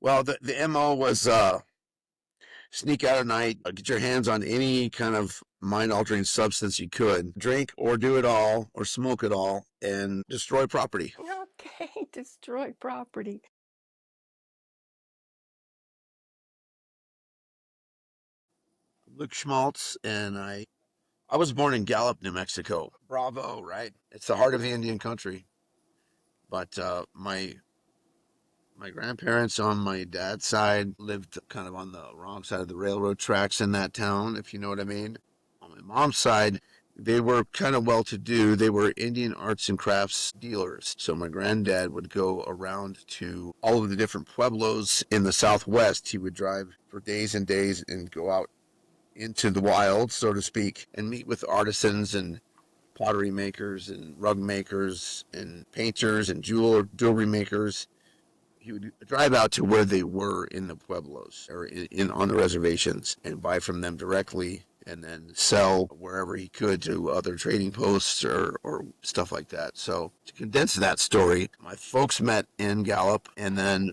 Well, the MO was sneak out at night, get your hands on any kind of mind altering substance you could, drink or do it all or smoke it all, and destroy property. Okay, destroy property. Luke Schmaltz, and I was born in Gallup, New Mexico. Bravo, right? It's the heart of the Indian country. But my grandparents on my dad's side lived kind of on the wrong side of the railroad tracks in that town, if you know what I mean. On my mom's side, they were kind of well to do. They were Indian arts and crafts dealers. So my granddad would go around to all of the different pueblos in the Southwest. He would drive for days and days and go out into the wild, so to speak, and meet with artisans and pottery makers and rug makers and painters and jewelry makers. He would drive out to where they were in the pueblos or in on the reservations and buy from them directly and then sell wherever he could to other trading posts or stuff like that. So to condense that story, my folks met in Gallup, and then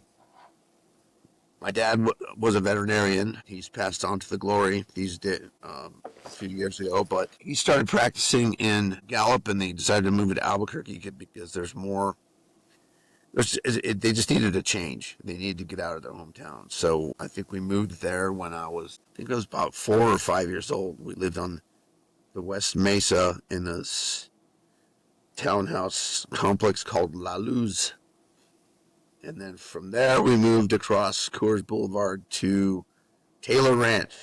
my dad was a veterinarian. He's passed on to the glory. He's dead a few years ago, but he started practicing in Gallup, and they decided to move it to Albuquerque because there's more. They just needed a change. They needed to get out of their hometown. So I think we moved there when I think I was about 4 or 5 years old. We lived on the West Mesa in this townhouse complex called La Luz. And then from there, we moved across Coors Boulevard to Taylor Ranch.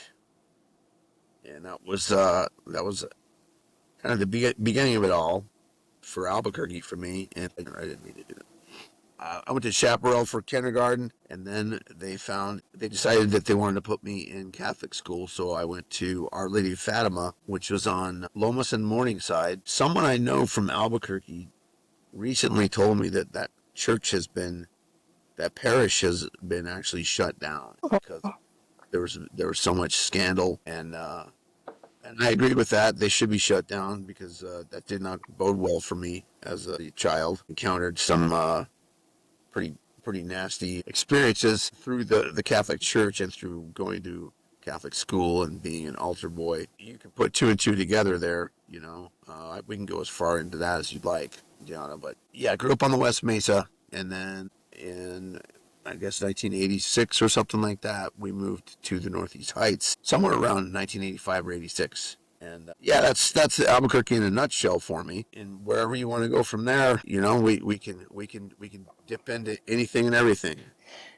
And that was kind of the beginning of it all for Albuquerque for me. And I didn't need to do that. I went to Chaparral for kindergarten, and then they decided that they wanted to put me in Catholic school, so I went to Our Lady of Fatima, which was on Lomas and Morningside. Someone I know from Albuquerque recently told me that that parish has been actually shut down because there was so much scandal, and I agree with that. They should be shut down because that did not bode well for me as a child. Encountered some pretty pretty nasty experiences through the Catholic Church and through going to Catholic school and being an altar boy. You can put two and two together there, you know. We can go as far into that as you'd like, Gianna. But yeah, I grew up on the West Mesa, and then in I guess 1986 or something like that, we moved to the Northeast Heights, somewhere around 1985 or 86. And yeah, that's Albuquerque in a nutshell for me. And wherever you want to go from there, you know, we can dip into anything and everything.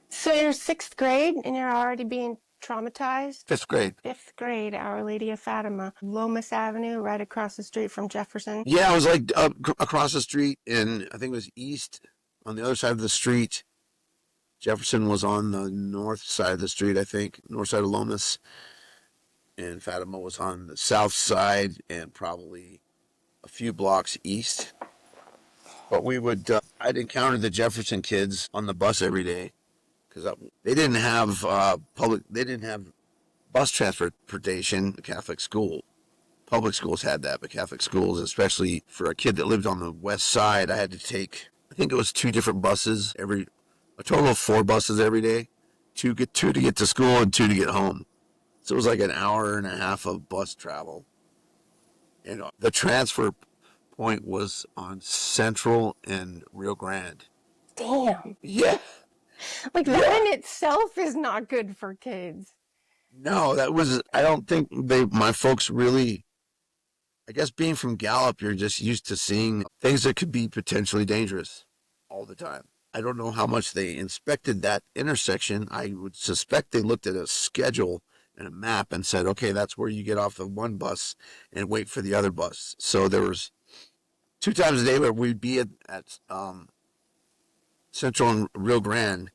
So you're sixth grade and you're already being traumatized? Fifth grade. Fifth grade, Our Lady of Fatima, Lomas Avenue, right across the street from Jefferson. Yeah, I was like across the street, and I think it was east on the other side of the street. Jefferson was on the north side of the street, I think, north side of Lomas, and Fatima was on the south side and probably a few blocks east. But I'd encounter the Jefferson kids on the bus every day because they didn't have bus transportation. The Catholic school, public schools had that, but Catholic schools, especially for a kid that lived on the west side, I had to take, I think it was two different buses a total of four buses every day, two to get to school and two to get home. So it was like an hour and a half of bus travel. And the transfer point was on Central and Rio Grande. Damn. Yeah, Like yeah. that in itself is not good for kids. No, I don't think my folks really, I guess being from Gallup, you're just used to seeing things that could be potentially dangerous all the time. I don't know how much they inspected that intersection. I would suspect they looked at a schedule and a map and said, okay, that's where you get off the one bus and wait for the other bus. So there was two times a day where we'd be at Central and Rio Grande,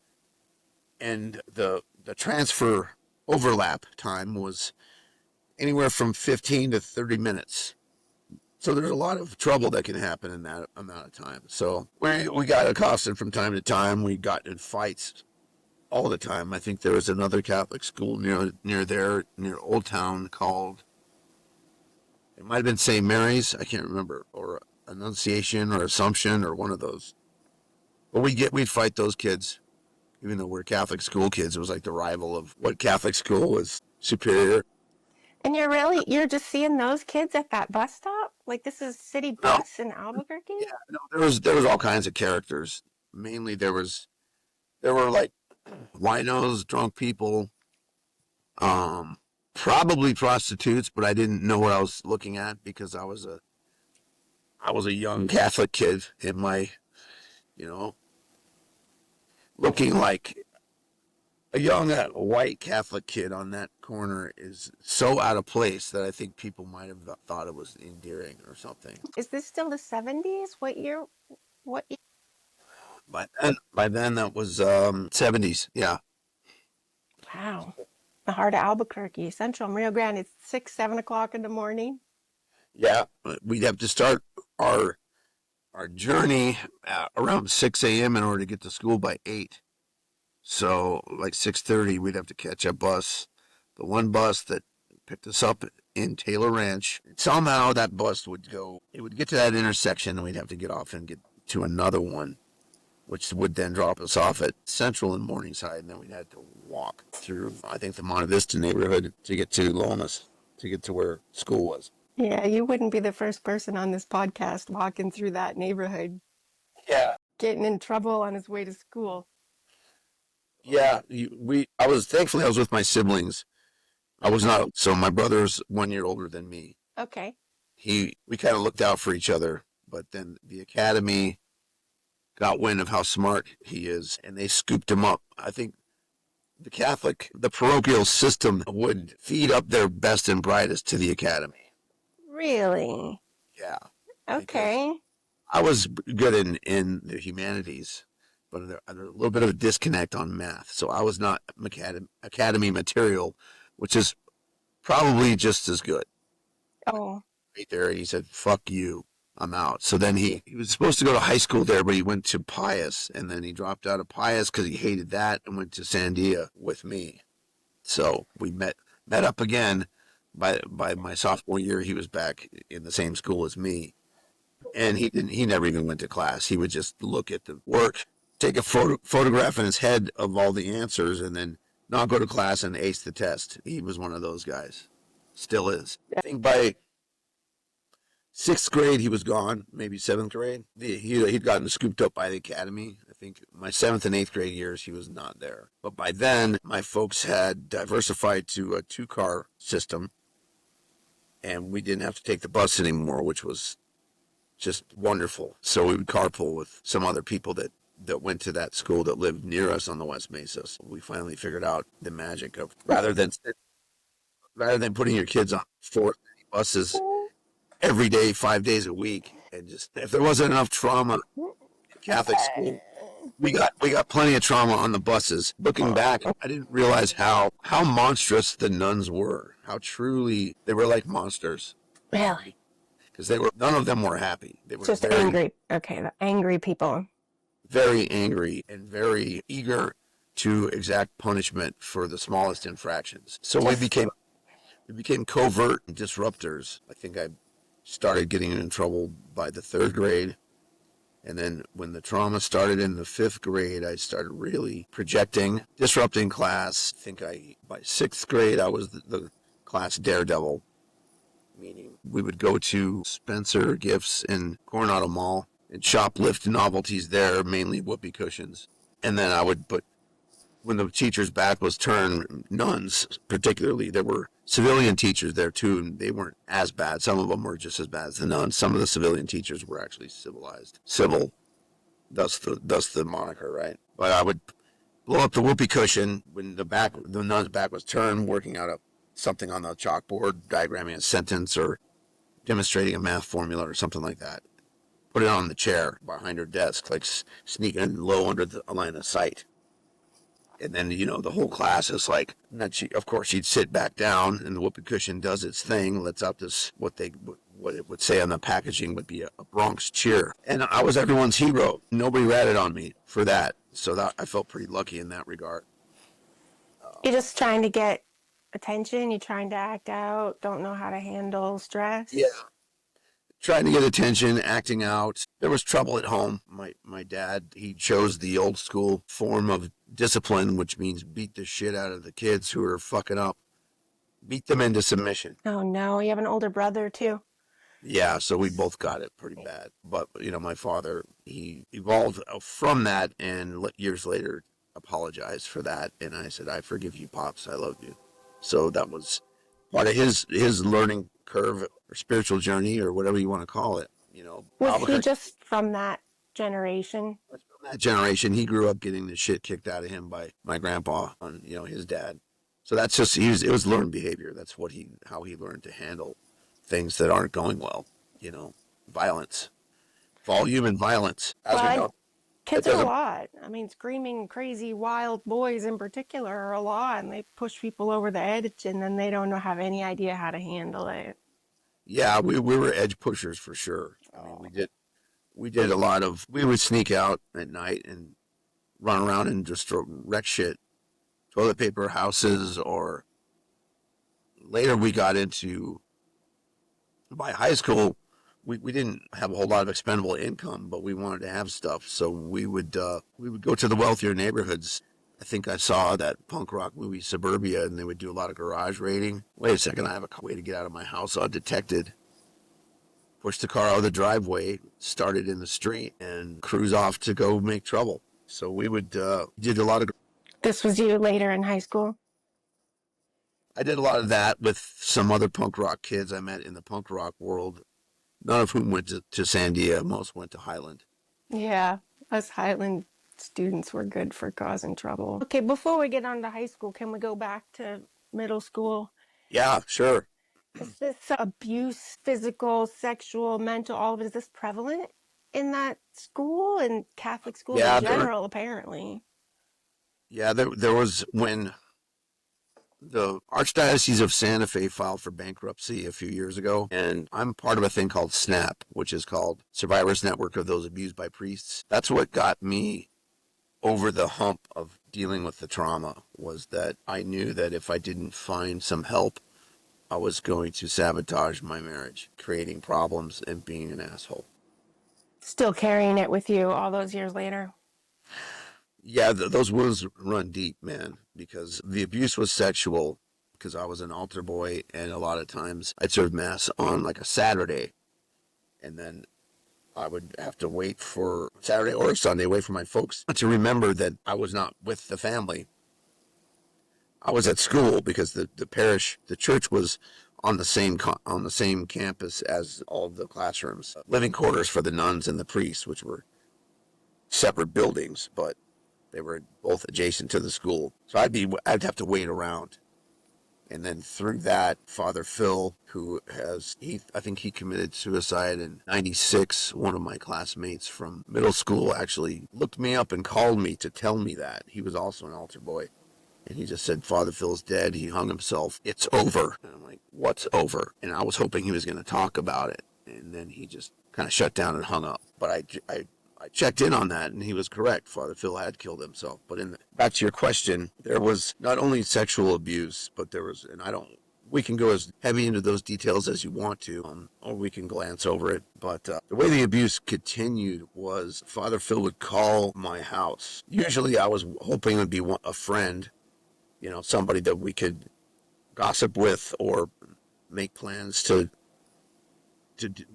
and the transfer overlap time was anywhere from 15 to 30 minutes. So there's a lot of trouble that can happen in that amount of time. So we got accosted from time to time. We got in fights all the time. I think there was another Catholic school near Old Town called, it might have been St. Mary's, I can't remember, or Annunciation or Assumption or one of those. But we'd fight those kids Even though we're Catholic school kids, it was like the rival of what Catholic school was superior. And you're just seeing those kids at that bus stop? Like this is city No, bus in Albuquerque? yeah, no, there was all kinds of characters. Mainly there were like winos, drunk people, um, probably prostitutes, but I didn't know what I was looking at because I was a young Catholic kid in my, you know, looking like a young white Catholic kid on that corner is so out of place that I think people might have thought it was endearing or something. Is this still the 70s? What year? By then that was 70s. Yeah, Wow. The heart of Albuquerque, Central Rio Grande. It's 6, 7 o'clock in the morning. yeah. We'd have to start our our journey around 6 a.m. in order to get to school by 8. So like 6:30, we'd have to catch a bus, the one bus that picked us up in Taylor Ranch. Somehow that bus would go. It would get to that intersection, and we'd have to get off and get to another one, which would then drop us off at Central and Morningside, and then we'd have to walk through, I think, the Monte Vista neighborhood to get to Lomas, to get to where school was. Yeah, you wouldn't be the first person on this podcast walking through that neighborhood, Yeah. getting in trouble on his way to school. Yeah, I was thankfully I was with my siblings. I was not, so my brother's 1 year older than me. Okay. We kind of looked out for each other, but then the academy got wind of how smart he is, and they scooped him up. I think the parochial system would feed up their best and brightest to the academy. Really? Yeah, because Okay. I was good in the humanities, but there's a little bit of a disconnect on math. So I was not academy material, which is probably just as good. Oh, Right there, and he said, "Fuck you, I'm out." So then he was supposed to go to high school there, but he went to Pius, and then he dropped out of Pius because he hated that and went to Sandia with me. So we met up again. By my sophomore year, he was back in the same school as me, and he never even went to class. He would just look at the work, take a photograph in his head of all the answers, and then not go to class and ace the test. He was one of those guys. Still is. I think by sixth grade he was gone. Maybe seventh grade. He'd gotten scooped up by the academy. I think my seventh and eighth grade years he was not there. But by then my folks had diversified to a 2-car system, and we didn't have to take the bus anymore, which was just wonderful. So we would carpool with some other people that went to that school that lived near us on the West Mesa. So we finally figured out the magic of rather than putting your kids on 4 buses every day, 5 days a week, and just if there wasn't enough trauma in Catholic school, we got plenty of trauma on the buses. Looking back, I didn't realize how monstrous the nuns were. How truly they were like monsters. really? Because none of them were happy. They were Just angry. Okay, the angry people. very angry and very eager to exact punishment for the smallest infractions. So we became covert disruptors. I think I started getting in trouble by the 3rd grade. And then when the trauma started in the 5th grade, I started really projecting, disrupting class. I think by 6th grade, I was the class daredevil, meaning we would go to Spencer Gifts in Coronado Mall and shoplift novelties there, mainly whoopee cushions. And then I would put, when the teacher's back was turned, nuns particularly, there were civilian teachers there too, and they weren't as bad. Some of them were just as bad as the nuns. Some of the civilian teachers were actually civilized. Civil, thus the moniker, right? But I would blow up the whoopee cushion when the nun's back was turned, working out something on the chalkboard, diagramming a sentence or demonstrating a math formula or something like that. Put it on the chair behind her desk, like sneaking low under the line of sight. And then, the whole class is like, and then of course, she'd sit back down and the whoopee cushion does its thing, lets out this, what it would say on the packaging would be a Bronx cheer. And I was everyone's hero. Nobody ratted on me for that. So I felt pretty lucky in that regard. You're just trying to get attention. You're trying to act out. Don't know how to handle Yeah. stress. trying to get attention, acting out. There was trouble at home. My dad, he chose the old school form of discipline, which means beat the shit out of the kids who are fucking up. Beat them into submission. Oh no, you have an older brother too. Yeah, so we both got it pretty bad. But, my father, he evolved from that and years later apologized for that. And I said, I forgive you, Pops. I love you. So that was part of his learning curve or spiritual journey or whatever you want to call it. Was he Albuquerque, just from that generation? from that generation, he grew up getting the shit kicked out of him by my grandpa and, his dad. So that's just, it was learned behavior. That's how he learned to handle things that aren't going well, violence, volume and violence, as we Well, know. It kids are a doesn't, lot. I mean, screaming, crazy, wild boys in particular are a lot, and they push people over the edge, and then they don't have any idea how to handle it. yeah, we were edge pushers for sure. I mean, Oh. we did a lot of, we would sneak out at night and run around and just wreck shit, toilet paper houses, or later we got into, by high school, we didn't have a whole lot of expendable income, but we wanted to have stuff. So we would go to the wealthier neighborhoods. I think I saw that punk rock movie Suburbia, and they would do a lot of garage raiding. Wait a second, I have a way to get out of my house undetected. Push the car out of the driveway, start it in the street, and cruise off to go make trouble. So we did a lot of. This was you later in high school? I did a lot of that with some other punk rock kids I met in the punk rock world. None of whom went to Sandia. Most went to Highland. Yeah, us Highland students were good for causing trouble. Okay, before we get on to high school, can we go back to middle school? Yeah, sure. Is this abuse, physical, sexual, mental, all of it, is this prevalent in that school and Catholic schools in Yeah, general, apparently? there was when the Archdiocese of Santa Fe filed for bankruptcy a few years ago, and I'm part of a thing called SNAP, which is called Survivors Network of Those Abused by Priests. That's what got me over the hump of dealing with the trauma, was that I knew that if I didn't find some help, I was going to sabotage my marriage, creating problems and being an asshole. Still carrying it with you all those years later? Yeah, those wounds run deep, man, because the abuse was sexual, because I was an altar boy, and a lot of times I'd serve Mass on like a Saturday, and then I would have to wait for Saturday or Sunday, wait for my folks to remember that I was not with the family. I was at school because the parish, the church was on the same campus as all of the classrooms, living quarters for the nuns and the priests, which were separate buildings, but they were both adjacent to the school. So I'd have to wait around. And then through that, Father Phil, I think he committed suicide in '96. One of my classmates from middle school actually looked me up and called me to tell me that. He was also an altar boy. And he just said, Father Phil's dead. He hung himself. It's over. And I'm like, what's over? And I was hoping he was going to talk about it. And then he just kind of shut down and hung up. But I checked in on that, and he was correct. Father Phil had killed himself. But back to your question, there was not only sexual abuse, but there was, and we can go as heavy into those details as you want to, or we can glance over it. But the way the abuse continued was Father Phil would call my house. Usually I was hoping it would be a friend, somebody that we could gossip with or make plans to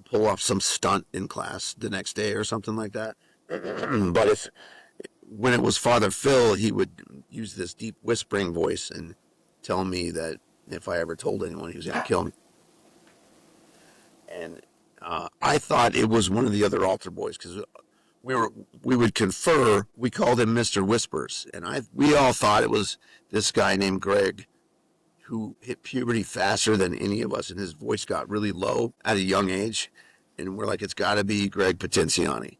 pull off some stunt in class the next day or something like that. But when it was Father Phil, he would use this deep whispering voice and tell me that if I ever told anyone, he was going to kill me. And I thought it was one of the other altar boys, because we would confer. We called him Mr. Whispers, and we all thought it was this guy named Greg, who hit puberty faster than any of us, and his voice got really low at a young age. And we're like, it's got to be Greg Potenziani.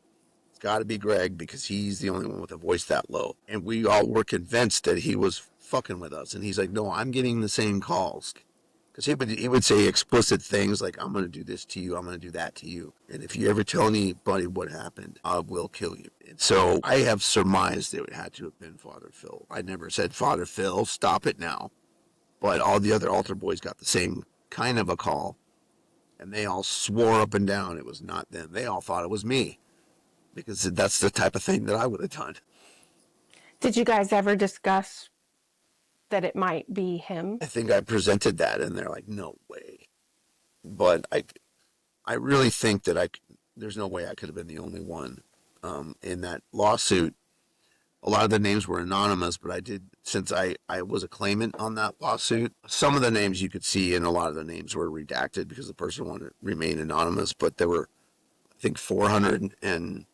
It's got to be Greg, because he's the only one with a voice that low. And we all were convinced that he was fucking with us. And he's like, no, I'm getting the same calls. Because he would say explicit things like, I'm going to do this to you, I'm going to do that to you. And if you ever tell anybody what happened, I will kill you. And so I have surmised it had to have been Father Phil. I never said, Father Phil, stop it now. But all the other altar boys got the same kind of a call. And they all swore up and down it was not them. They all thought it was me because that's the type of thing that I would have done. Did you guys ever discuss that it might be him? I think I presented that and they're like, no way. But I really think that there's no way I could have been the only one in that lawsuit. A lot of the names were anonymous, but since I was a claimant on that lawsuit, some of the names you could see and a lot of the names were redacted because the person wanted to remain anonymous, but there were, I think, 400 and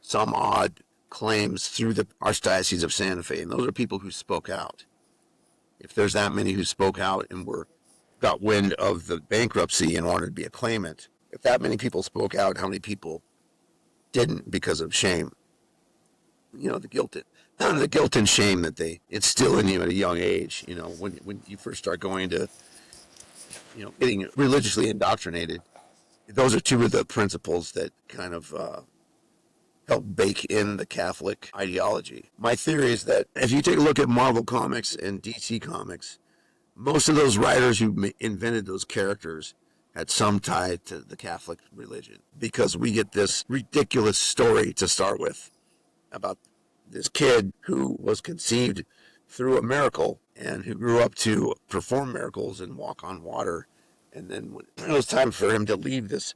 some odd claims through the Archdiocese of Santa Fe, and those are people who spoke out. If there's that many who spoke out and got wind of the bankruptcy and wanted to be a claimant, if that many people spoke out, how many people didn't because of shame? The guilt and shame that they instill in you at a young age. When you first start going to, getting religiously indoctrinated, those are two of the principles that kind of help bake in the Catholic ideology. My theory is that if you take a look at Marvel Comics and DC Comics, most of those writers who invented those characters had some tie to the Catholic religion because we get this ridiculous story to start with about this kid who was conceived through a miracle and who grew up to perform miracles and walk on water. And then when it was time for him to leave this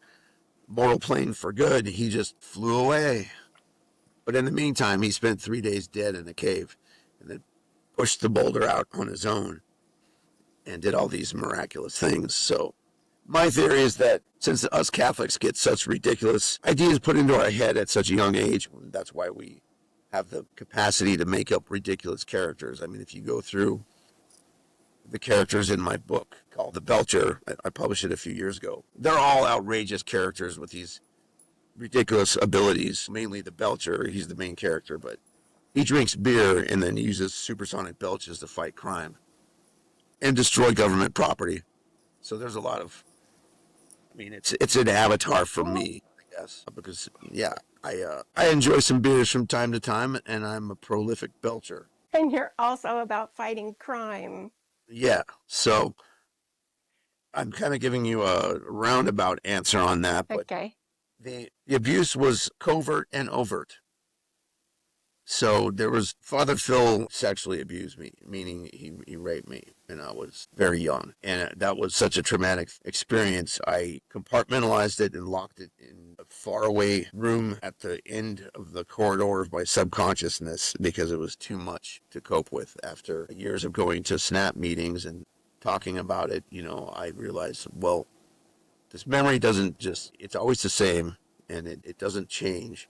mortal plane for good, he just flew away. But in the meantime, he spent 3 days dead in a cave and then pushed the boulder out on his own and did all these miraculous things. So my theory is that since us Catholics get such ridiculous ideas put into our head at such a young age, that's why we have the capacity to make up ridiculous characters. I mean, if you go through the characters in my book called The Belcher, I published it a few years ago, they're all outrageous characters with these ridiculous abilities. Mainly the Belcher, he's the main character, but he drinks beer and then uses supersonic belches to fight crime and destroy government property. So there's a lot of, it's an avatar for me, I guess, because I enjoy some beers from time to time, and I'm a prolific belcher. And you're also about fighting crime. Yeah, so I'm kind of giving you a roundabout answer on that, but Okay. the abuse was covert and overt. So there was Father Phil sexually abused me, meaning he raped me, and I was very young. And that was such a traumatic experience. I compartmentalized it and locked it in a faraway room at the end of the corridor of my subconsciousness because it was too much to cope with. After years of going to SNAP meetings and talking about it, I realized, well, this memory it's always the same, and it doesn't change.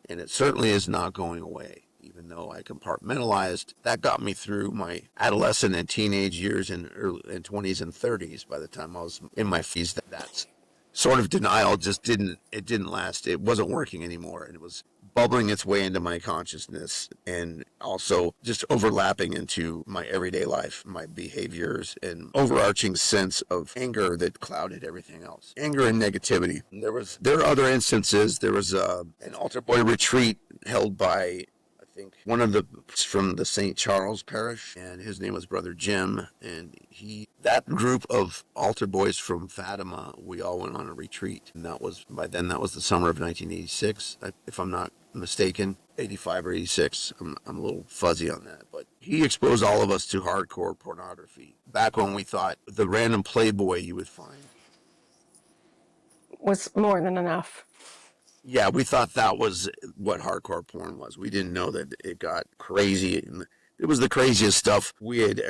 And it certainly is not going away, even though I compartmentalized. That got me through my adolescent and teenage years and early 20s and 30s. By the time I was in my 50s, that sort of denial didn't last. It wasn't working anymore, and it was bubbling its way into my consciousness and also just overlapping into my everyday life, my behaviors, and overarching sense of anger that clouded everything else. Anger and negativity. There are other instances. There was an altar boy retreat held by, I think, one of the from the St. Charles parish, and his name was Brother Jim, and that group of altar boys from Fatima, we all went on a retreat, and by then that was the summer of 1986, if I'm not mistaken, 85 or 86. I'm a little fuzzy on that, but he exposed all of us to hardcore pornography back when we thought the random Playboy you would find Was more than enough. Yeah, we thought that was what hardcore porn was. We didn't know that it got crazy. It was the craziest stuff we'd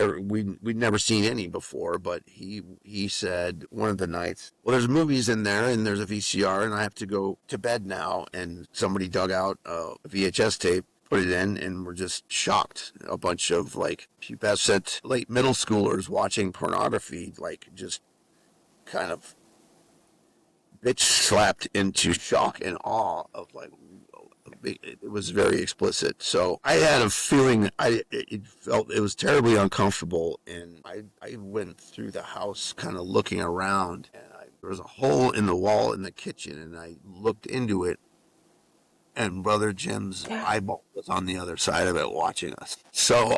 never seen any before. But he said one of the nights, well, there's movies in there and there's a VCR and I have to go to bed now. And somebody dug out a VHS tape, put it in, and we're just shocked. A bunch of pubescent late middle schoolers watching pornography, just kind of bitch slapped into shock and awe of it was very explicit. So I had a feeling it was terribly uncomfortable, and I went through the house kind of looking around, and there was a hole in the wall in the kitchen, and I looked into it, and Brother Jim's eyeball was on the other side of it watching us. So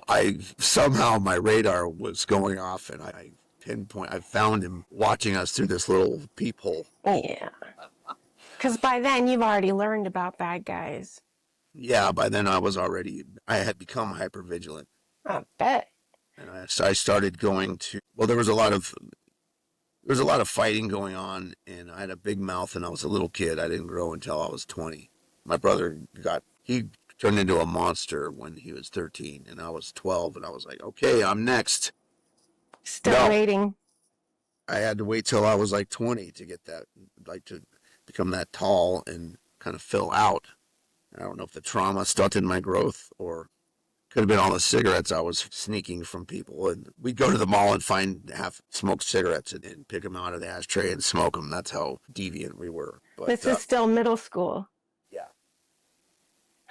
somehow my radar was going off, and I pinpoint. I found him watching us through this little peephole. Yeah. Because by then you've already learned about bad guys. Yeah, by then I had become hypervigilant. I bet. And so I started going to, well, there was a lot of fighting going on, and I had a big mouth, and I was a little kid. I didn't grow until I was 20. My brother he turned into a monster when he was 13, and I was 12, and I was like, okay, I'm next. Still No, waiting. I had to wait till I was like 20 to get that, like to become that tall and kind of fill out. I don't know if the trauma stunted my growth or could have been all the cigarettes I was sneaking from people. And we'd go to the mall and find half smoked cigarettes and pick them out of the ashtray and smoke them. That's how deviant we were. But This is still middle school. yeah,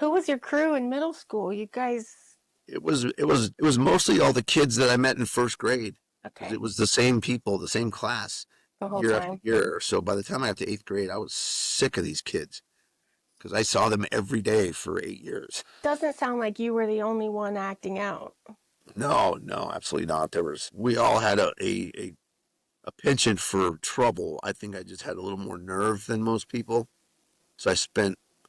Who was your crew in middle school? You guys. it was mostly all the kids that I met in first grade because Okay. it was the same people, the same class, The whole year after time. year. So by the time I got to eighth grade, I was sick of these kids because I saw them every day for 8 years. Doesn't sound like you were the only one acting out. No, no, absolutely not. We all had a penchant for trouble. I think I just had a little more nerve than most people. So I spent a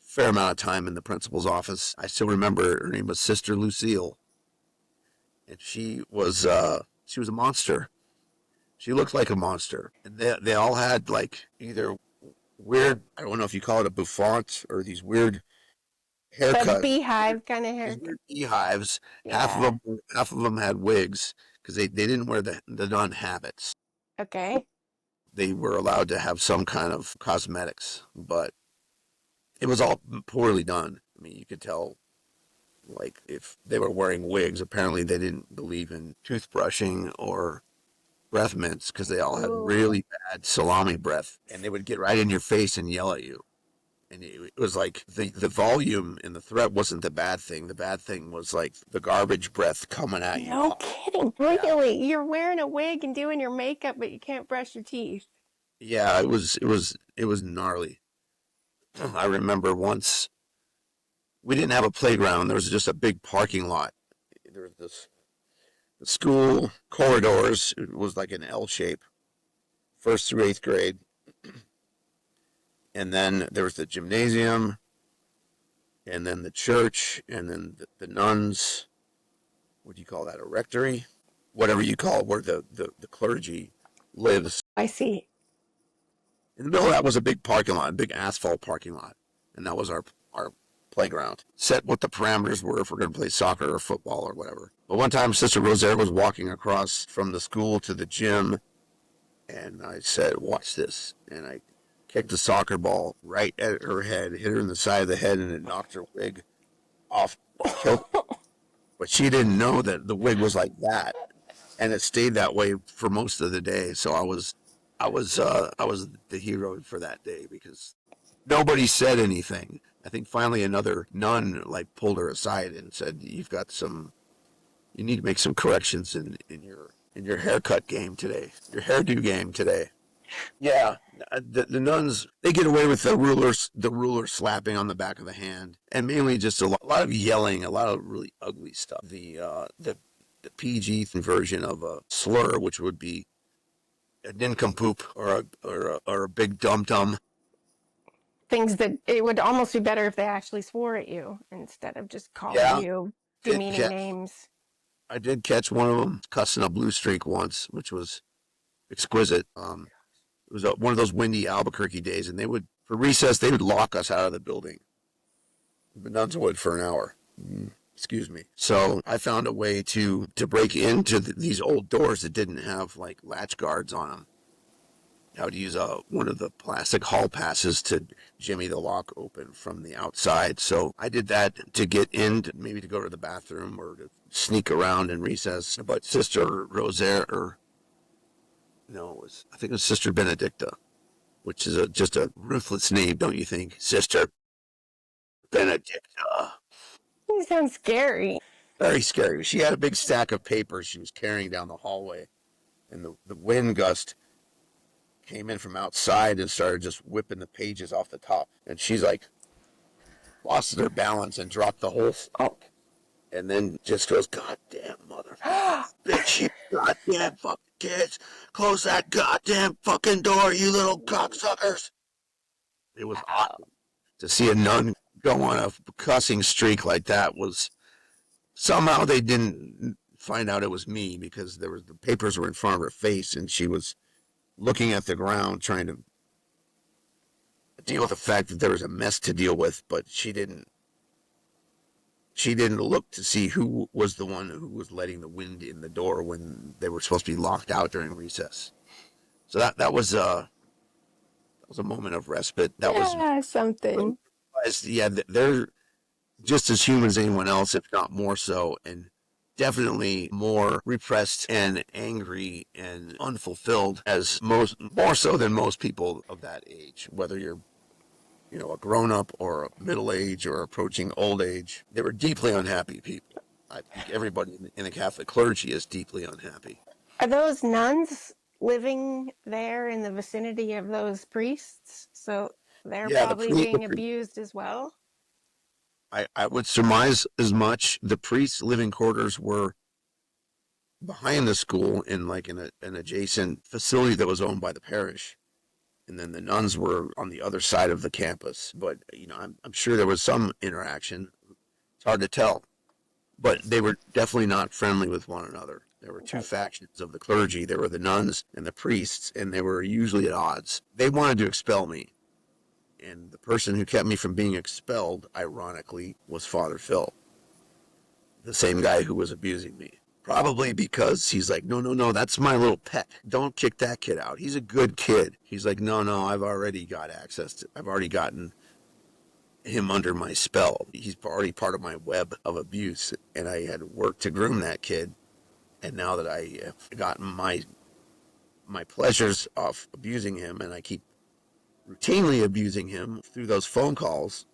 fair amount of time in the principal's office. I still remember her name was Sister Lucille. And she was a monster. She looked like a monster. And they all had like either weird, I don't know if you call it a bouffant or these weird The haircuts. beehive kind of These hair. weird beehives. Yeah. Half of them had wigs because they didn't wear the nun habits. Okay. They were allowed to have some kind of cosmetics, but it was all poorly done. I mean, you could tell, like, if they were wearing wigs, apparently they didn't believe in toothbrushing or breath mints because they all had Ooh. really bad salami breath, and they would get right in your face and yell at you. And it was like the volume and the threat wasn't the bad thing. The bad thing was like the garbage breath coming at you. No kidding. Yeah. Really? You're wearing a wig and doing your makeup, but you can't brush your teeth. Yeah, it was gnarly. I remember once we didn't have a playground. There was just a big parking lot. There was this the school corridors. It was like an L shape, first through eighth grade, and then there was the gymnasium, and then the church, and then the nuns. What do you call that? A rectory, whatever you call it, where the clergy lives. I see. In the middle of that was a big parking lot, a big asphalt parking lot, and that was our playground. Set what the parameters were if we're going to play soccer or football or whatever. But one time, Sister Rosaire was walking across from the school to the gym, and I said, "Watch this," and I kicked the soccer ball right at her head, hit her in the side of the head, and it knocked her wig off. Killed her. But she didn't know that the wig was like that, and it stayed that way for most of the day. So I was the hero for that day because nobody said anything. I think finally another nun like pulled her aside and said, you need to make some corrections in your haircut game today, your hairdo game today." Yeah, the nuns, they get away with the ruler slapping on the back of the hand, and mainly just a lot of yelling, a lot of really ugly stuff. The PG version of a slur, which would be a nincompoop or a big dum dum. Things that it would almost be better if they actually swore at you instead of just calling Yeah, you did demeaning catch names. I did catch one of them cussing a blue streak once, which was exquisite. It was one of those windy Albuquerque days, and for recess, they would lock us out of the building. The nuns would for an hour. Excuse me. So I found a way to break into these old doors that didn't have like latch guards on them. I would use one of the plastic hall passes to jimmy the lock open from the outside. So I did that to get in, maybe to go to the bathroom or to sneak around in recess. But Sister Rosaire, or no, I think it was Sister Benedicta, which is just a ruthless name, don't you think? Sister Benedicta. You sound scary. Very scary. She had a big stack of papers she was carrying down the hallway, and the wind gust came in from outside and started just whipping the pages off the top. And she's like, lost her balance and dropped the whole thing. And then just goes, "God damn mother, bitch, you goddamn fuck." kids. Close that goddamn fucking door, you little cocksuckers. It was Wow. awesome to see a nun go on a cussing streak like that. Was somehow they didn't find out it was me because the papers were in front of her face and she was looking at the ground trying to deal with the fact that there was a mess to deal with, but she didn't look to see who was the one who was letting the wind in the door when they were supposed to be locked out during recess. So that was a moment of respite. That was, Yeah, something. yeah, they're just as human as anyone else, if not more so, and definitely more repressed and angry and unfulfilled as more so than most people of that age, whether you're a grown up or a middle age or approaching old age. They were deeply unhappy people. I think everybody in the Catholic clergy is deeply unhappy. Are those nuns living there in the vicinity of those priests? So they're Yeah, probably being abused as well? I would surmise as much. The priests' living quarters were behind the school in like an adjacent facility that was owned by the parish. And then the nuns were on the other side of the campus. But, I'm sure there was some interaction. It's hard to tell. But they were definitely not friendly with one another. There were two Right. factions of the clergy. There were the nuns and the priests, and they were usually at odds. They wanted to expel me. And the person who kept me from being expelled, ironically, was Father Phil, the same guy who was abusing me. Probably because he's like, no, no, no, that's my little pet. Don't kick that kid out. He's a good kid. He's like, no, no, I've already got access to, I've already gotten him under my spell. He's already part of my web of abuse. And I had worked to groom that kid. And now that I have gotten my pleasures off abusing him, and I keep routinely abusing him through those phone calls,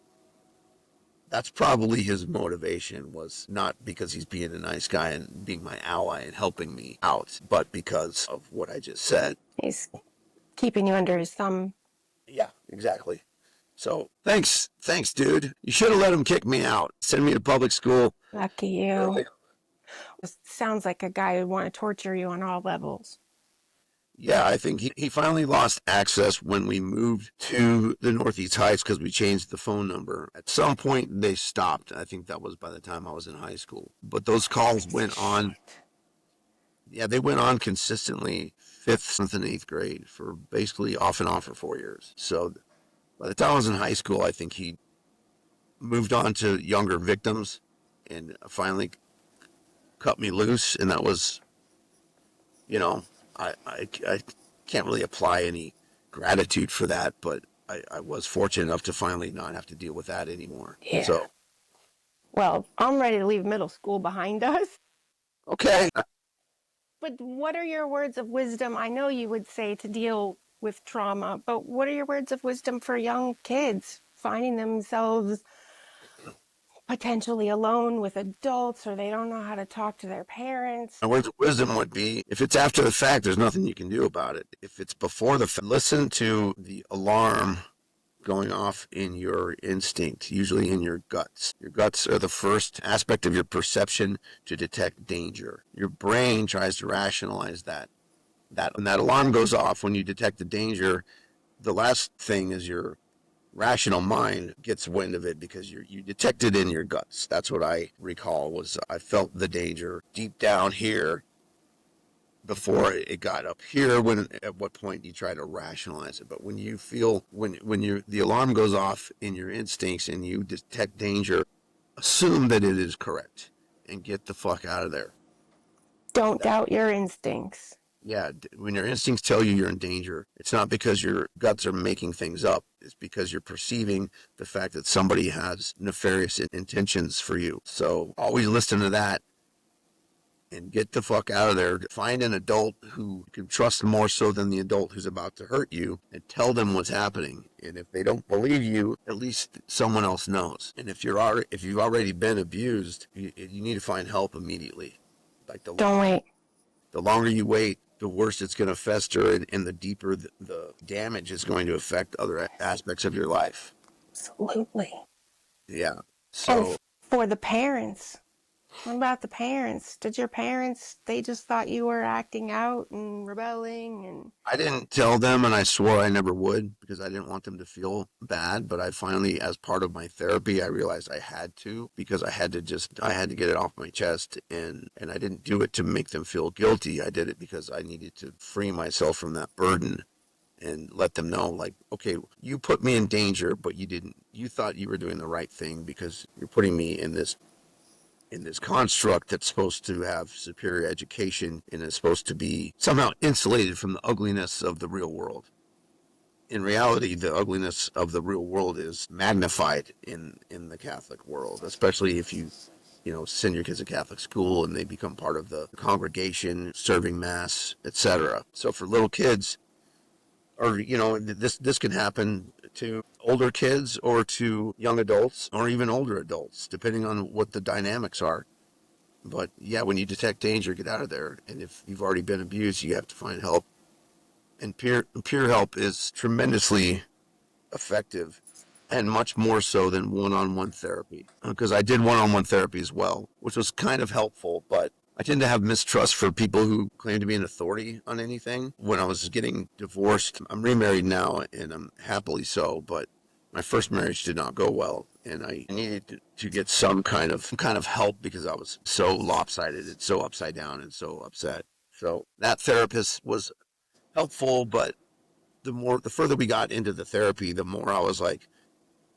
that's probably his motivation, was not because he's being a nice guy and being my ally and helping me out, but because of what I just said. He's keeping you under his thumb. Yeah, exactly. So thanks, dude. You should have let him kick me out. Send me to public school. Lucky you. Sounds like a guy who'd want to torture you on all levels. Yeah, I think he finally lost access when we moved to the Northeast Heights because we changed the phone number. At some point, they stopped. I think that was by the time I was in high school. But those calls went on. Yeah, they went on consistently, fifth, seventh, and eighth grade for basically off and on for 4 years. So by the time I was in high school, I think he moved on to younger victims and finally cut me loose. And that was, you know, I can't really apply any gratitude for that, but I was fortunate enough to finally not have to deal with that anymore. Yeah. So, Well, I'm ready to leave middle school behind us. okay. But what are your words of wisdom? I know you would say to deal with trauma, but what are your words of wisdom for young kids finding themselves potentially alone with adults, or they don't know how to talk to their parents? My words of wisdom would be, if it's after the fact, there's nothing you can do about it. If it's before the fact, listen to the alarm going off in your instinct, usually in your guts. Your guts are the first aspect of your perception to detect danger. Your brain tries to rationalize that. When that alarm goes off, when you detect the danger, the last thing is your rational mind gets wind of it because you detect it in your guts. That's what I recall, was I felt the danger deep down here before it got up here. When at what point you try to rationalize it, but when you feel, when you the alarm goes off in your instincts and you detect danger, assume that it is correct and get the fuck out of there. Don't doubt your instincts. Yeah, when your instincts tell you you're in danger, it's not because your guts are making things up. It's because you're perceiving the fact that somebody has nefarious intentions for you. So always listen to that and get the fuck out of there. Find an adult who you can trust more so than the adult who's about to hurt you, and tell them what's happening. And if they don't believe you, at least someone else knows. And if you've already been abused, you need to find help immediately. Like Don't wait. the longer you wait, the worse it's going to fester, and the deeper the damage is going to affect other aspects of your life. Absolutely. Yeah. And So, for the parents, What about the parents? Did your parents, they just thought you were acting out and rebelling and I didn't tell them, and I swore I never would because I didn't want them to feel bad. But I finally, as part of my therapy, I realized I had to because I had to get it off my chest, and I didn't do it to make them feel guilty. I did it because I needed to free myself from that burden and let them know, like, okay, you put me in danger, but you didn't. You thought you were doing the right thing because you're putting me in this construct that's supposed to have superior education and is supposed to be somehow insulated from the ugliness of the real world. In reality, the ugliness of the real world is magnified in the Catholic world, especially if send your kids to Catholic school and they become part of the congregation, serving mass, etc. So for little kids, or this can happen to older kids or to young adults or even older adults, depending on what the dynamics are. But yeah, when you detect danger, get out of there. And if you've already been abused, you have to find help. And peer help is tremendously effective, and much more so than one-on-one therapy. Because I did one-on-one therapy as well, which was kind of helpful, but I tend to have mistrust for people who claim to be an authority on anything. When I was getting divorced, I'm remarried now and I'm happily so, but my first marriage did not go well, and I needed to get some kind of help because I was so lopsided and so upside down and so upset. So that therapist was helpful, but the further we got into the therapy, the more I was like,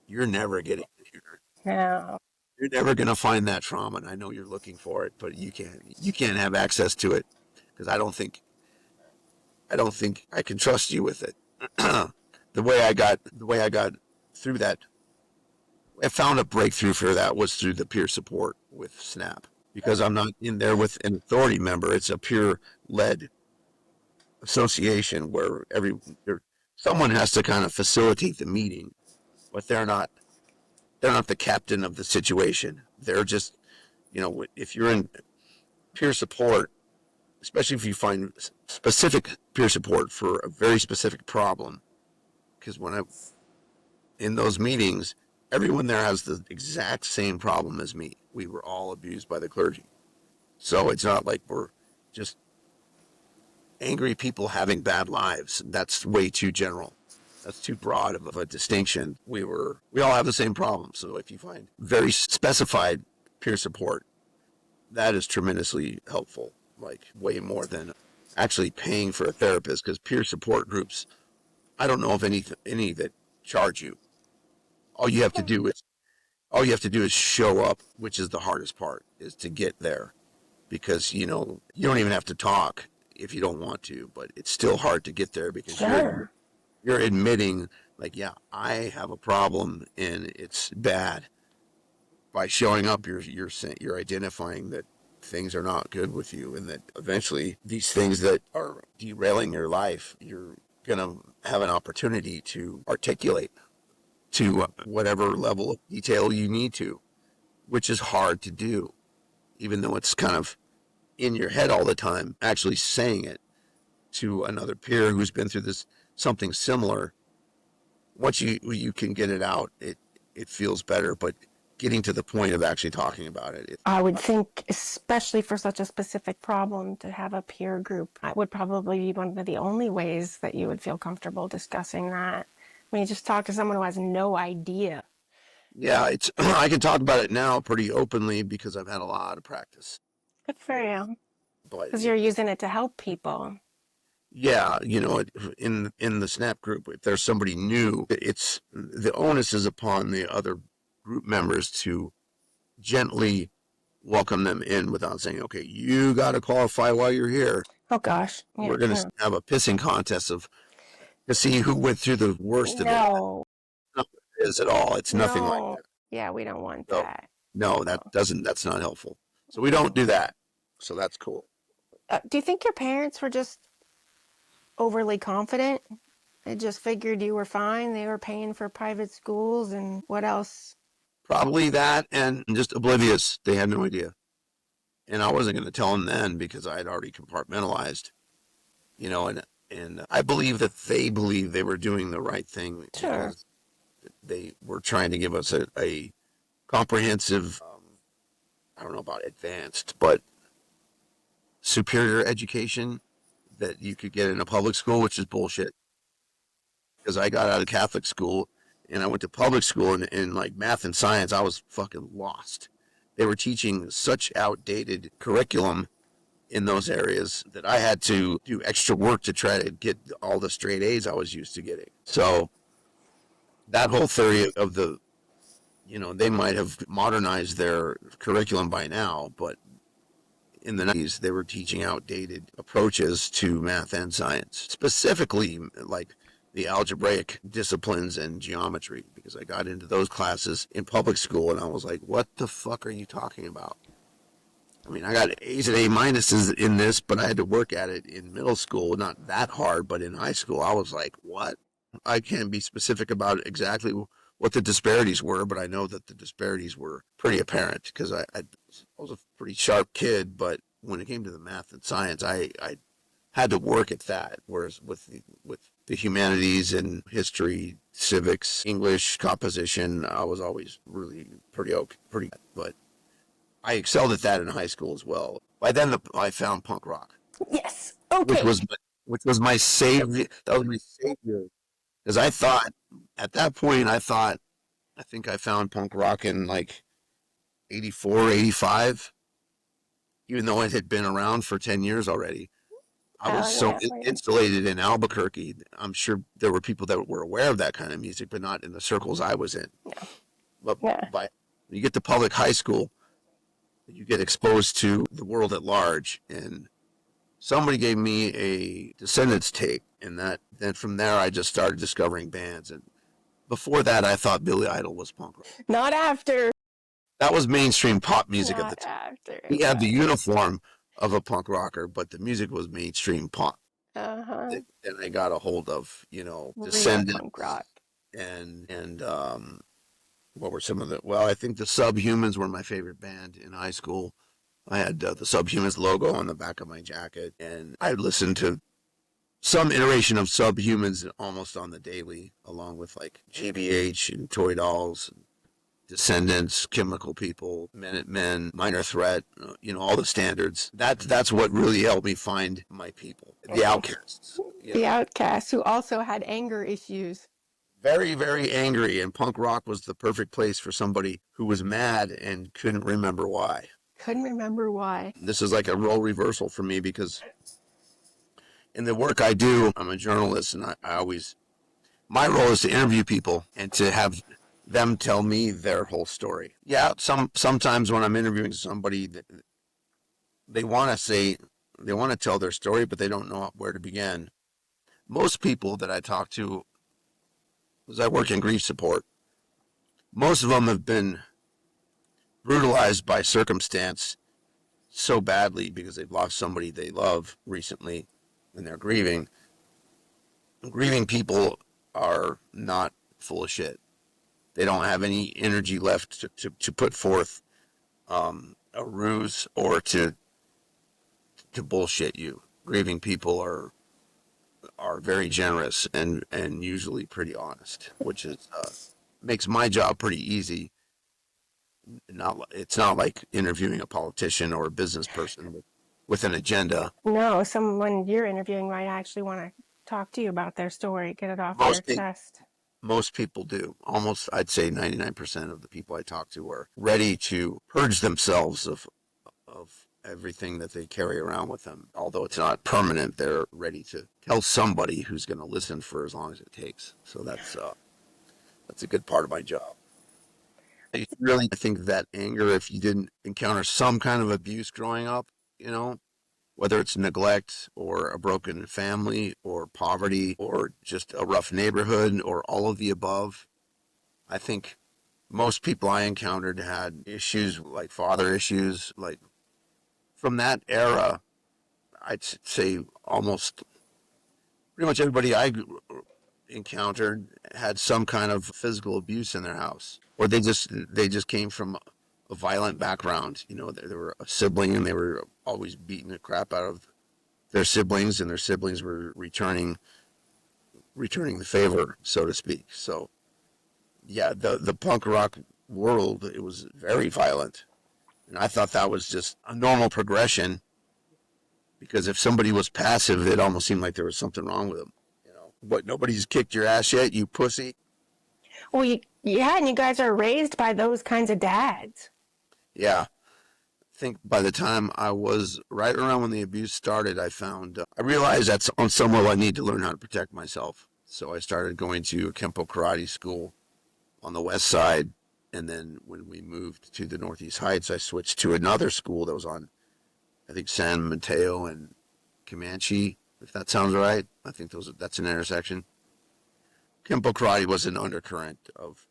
you're never getting here. no? You're never going to find that trauma, and I know you're looking for it, but you can't have access to it because I don't think I can trust you with it. The way I got through that, I found a breakthrough for that was through the peer support with Snap, because I'm not in there with an authority member. It's a peer led association where someone has to kind of facilitate the meeting, but they're not the captain of the situation. They're just, if you're in peer support, especially if you find specific peer support for a very specific problem, because when I in those meetings, everyone there has the exact same problem as me. We were all abused by the clergy, so it's not like we're just angry people having bad lives. That's way too general. That's too broad of a distinction. We all have the same problem. So if you find very specified peer support, that is tremendously helpful, like way more than actually paying for a therapist, because peer support groups, I don't know of any that charge you. All you have to do is all you have to do is show up, which is the hardest part, is to get there, because you don't even have to talk if you don't want to, but it's still hard to get there because Sure. you're admitting, like, yeah, I have a problem and it's bad. By showing up, you're identifying that things are not good with you, and that eventually these things that are derailing your life, you're gonna have an opportunity to articulate to whatever level of detail you need to, which is hard to do, even though it's kind of in your head all the time. Actually saying it to another peer who's been through this something similar, once you can get it out, it feels better. But getting to the point of actually talking about it, I would think, especially for such a specific problem, to have a peer group, that would probably be one of the only ways that you would feel comfortable discussing that. When you just talk to someone who has no idea. yeah, it's I can talk about it now pretty openly because I've had a lot of practice. Good for you. But Because you're using it to help people. yeah, in the Snap group, if there's somebody new, it's the onus is upon the other group members to gently welcome them in without saying, okay, you got to qualify while you're here. Oh gosh. Yeah. We're going to No. have a pissing contest to see who went through the worst of it. No. Not what it is at all. It's nothing like No. that. Yeah, we don't want So that. no, No. that's not helpful. So we don't do that. So that's cool. Do you think your parents were just overly confident? They just figured you were fine. They were paying for private schools and what else? Probably that, and just oblivious. They had no idea. And I wasn't going to tell them then because I had already compartmentalized, and I believe that they believed they were doing the right thing Sure. because they were trying to give us a comprehensive I don't know about advanced, but superior education that you could get in a public school, which is bullshit. Because I got out of Catholic school and I went to public school, and in like math and science, I was fucking lost. They were teaching such outdated curriculum in those areas that I had to do extra work to try to get all the straight A's I was used to getting. So that whole theory of the, they might have modernized their curriculum by now, but in the 90s, they were teaching outdated approaches to math and science, specifically like the algebraic disciplines and geometry, because I got into those classes in public school and I was like, what the fuck are you talking about? I mean, I got A's and A minuses in this, but I had to work at it in middle school. Not that hard, but in high school, I was like, what? I can't be specific about exactly what the disparities were, but I know that the disparities were pretty apparent because I was a pretty sharp kid, but when it came to the math and science, I had to work at that. Whereas with the humanities and history, civics, English, composition, I was always really pretty okay, pretty. But I excelled at that in high school as well. By then, I found punk rock, Yes. which Okay. was which was my savior. That was my savior because I thought at that point, I think I found punk rock in like 84, 85, even though it had been around for 10 years already. I was Oh so yeah. insulated in Albuquerque. I'm sure there were people that were aware of that kind of music, but not in the circles I was in. Yeah. But Yeah. by when you get to public high school, you get exposed to the world at large. And somebody gave me a Descendants tape, and then from there I just started discovering bands. And before that, I thought Billy Idol was punk rock. Not after. That was mainstream pop music at the Not time. after. He had the Okay. uniform of a punk rocker, but the music was mainstream pop. Uh-huh. And I got a hold of, Real punk Descendants rock. and what were some of the? Well, I think the Subhumans were my favorite band in high school. I had the Subhumans logo on the back of my jacket, and I listened to some iteration of Subhumans almost on the daily, along with like GBH and Toy Dolls, Descendants, Chemical People, Minutemen, Minor Threat, all the standards. That's what really helped me find my people, the Okay. outcasts. The Outcasts, who also had anger issues. Very, very angry, and punk rock was the perfect place for somebody who was mad and couldn't remember why. Couldn't remember why. This is like a role reversal for me because in the work I do, I'm a journalist, and I always my role is to interview people and to have them tell me their whole story. Yeah, sometimes when I'm interviewing somebody, they want to say they want to tell their story, but they don't know where to begin. Most people that I talk to, as I work in grief support, most of them have been brutalized by circumstance so badly because they've lost somebody they love recently and they're grieving. Grieving people are not full of shit. They don't have any energy left to put forth a ruse or to bullshit you. Grieving people are very generous and usually pretty honest, which is makes my job pretty easy. It's not like interviewing a politician or a business person with an agenda. No, someone you're interviewing might actually want to talk to you about their story, get it off their Most chest. most people do. Almost, I'd say 99% of the people I talk to are ready to purge themselves of everything that they carry around with them. Although it's not permanent, they're ready to tell somebody who's going to listen for as long as it takes. So that's a good part of my job. I really think that anger, if you didn't encounter some kind of abuse growing up, whether it's neglect or a broken family or poverty or just a rough neighborhood or all of the above, I think most people I encountered had issues like father issues. Like from that era, I'd say almost pretty much everybody I encountered had some kind of physical abuse in their house, or they just came from a violent background. They were a sibling and they were always beating the crap out of their siblings, and their siblings were returning the favor, so to speak. So yeah, the punk rock world, it was very violent. And I thought that was just a normal progression because if somebody was passive, it almost seemed like there was something wrong with them. You know, what? Nobody's kicked your ass yet, you pussy. Well, yeah, and you guys are raised by those kinds of dads. Yeah. I think by the time I was right around when the abuse started, I realized that on some level I need to learn how to protect myself. So I started going to a Kempo karate school on the west side. And then when we moved to the Northeast Heights, I switched to another school that was on, I think, San Mateo and Comanche, if that sounds right. I think that's an intersection. Kempo karate was an undercurrent of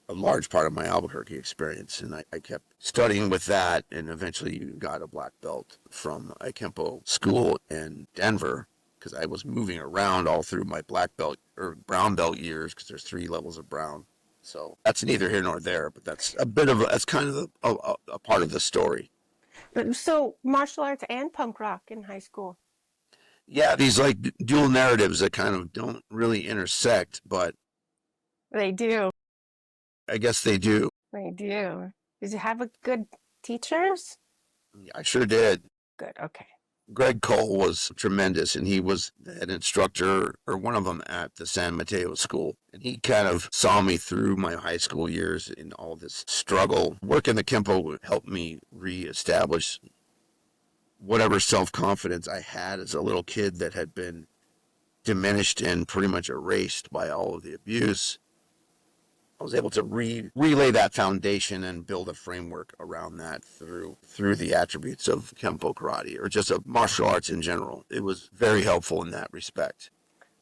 a large part of my Albuquerque experience, and I kept studying with that, and eventually got a black belt from a Kempo school in Denver because I was moving around all through my black belt or brown belt years because there's 3 levels of brown. So that's neither here nor there, but that's kind of a part of the story. So martial arts and punk rock in high school. Yeah, these like dual narratives that kind of don't really intersect, but They do. I guess they do. They do. Did you have a good teachers? I sure did. Good. Okay. Greg Cole was tremendous, and he was the head instructor or one of them at the San Mateo school. And he kind of saw me through my high school years in all this struggle. Working the Kempo helped me reestablish whatever self-confidence I had as a little kid that had been diminished and pretty much erased by all of the abuse. I was able to relay that foundation and build a framework around that through the attributes of Kempo karate or just of martial arts in general. It was very helpful in that respect.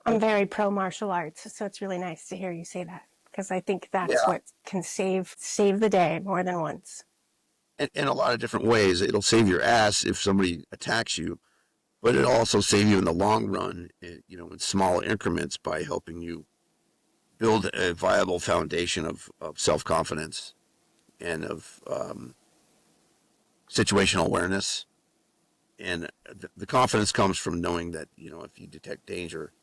I'm very pro martial arts, so it's really nice to hear you say that because I think that's Yeah, what can save the day more than once. in a lot of different ways. It'll save your ass if somebody attacks you, but it'll also save you in the long run, in small increments by helping you build a viable foundation of self-confidence and of situational awareness. And the confidence comes from knowing that, if you detect danger,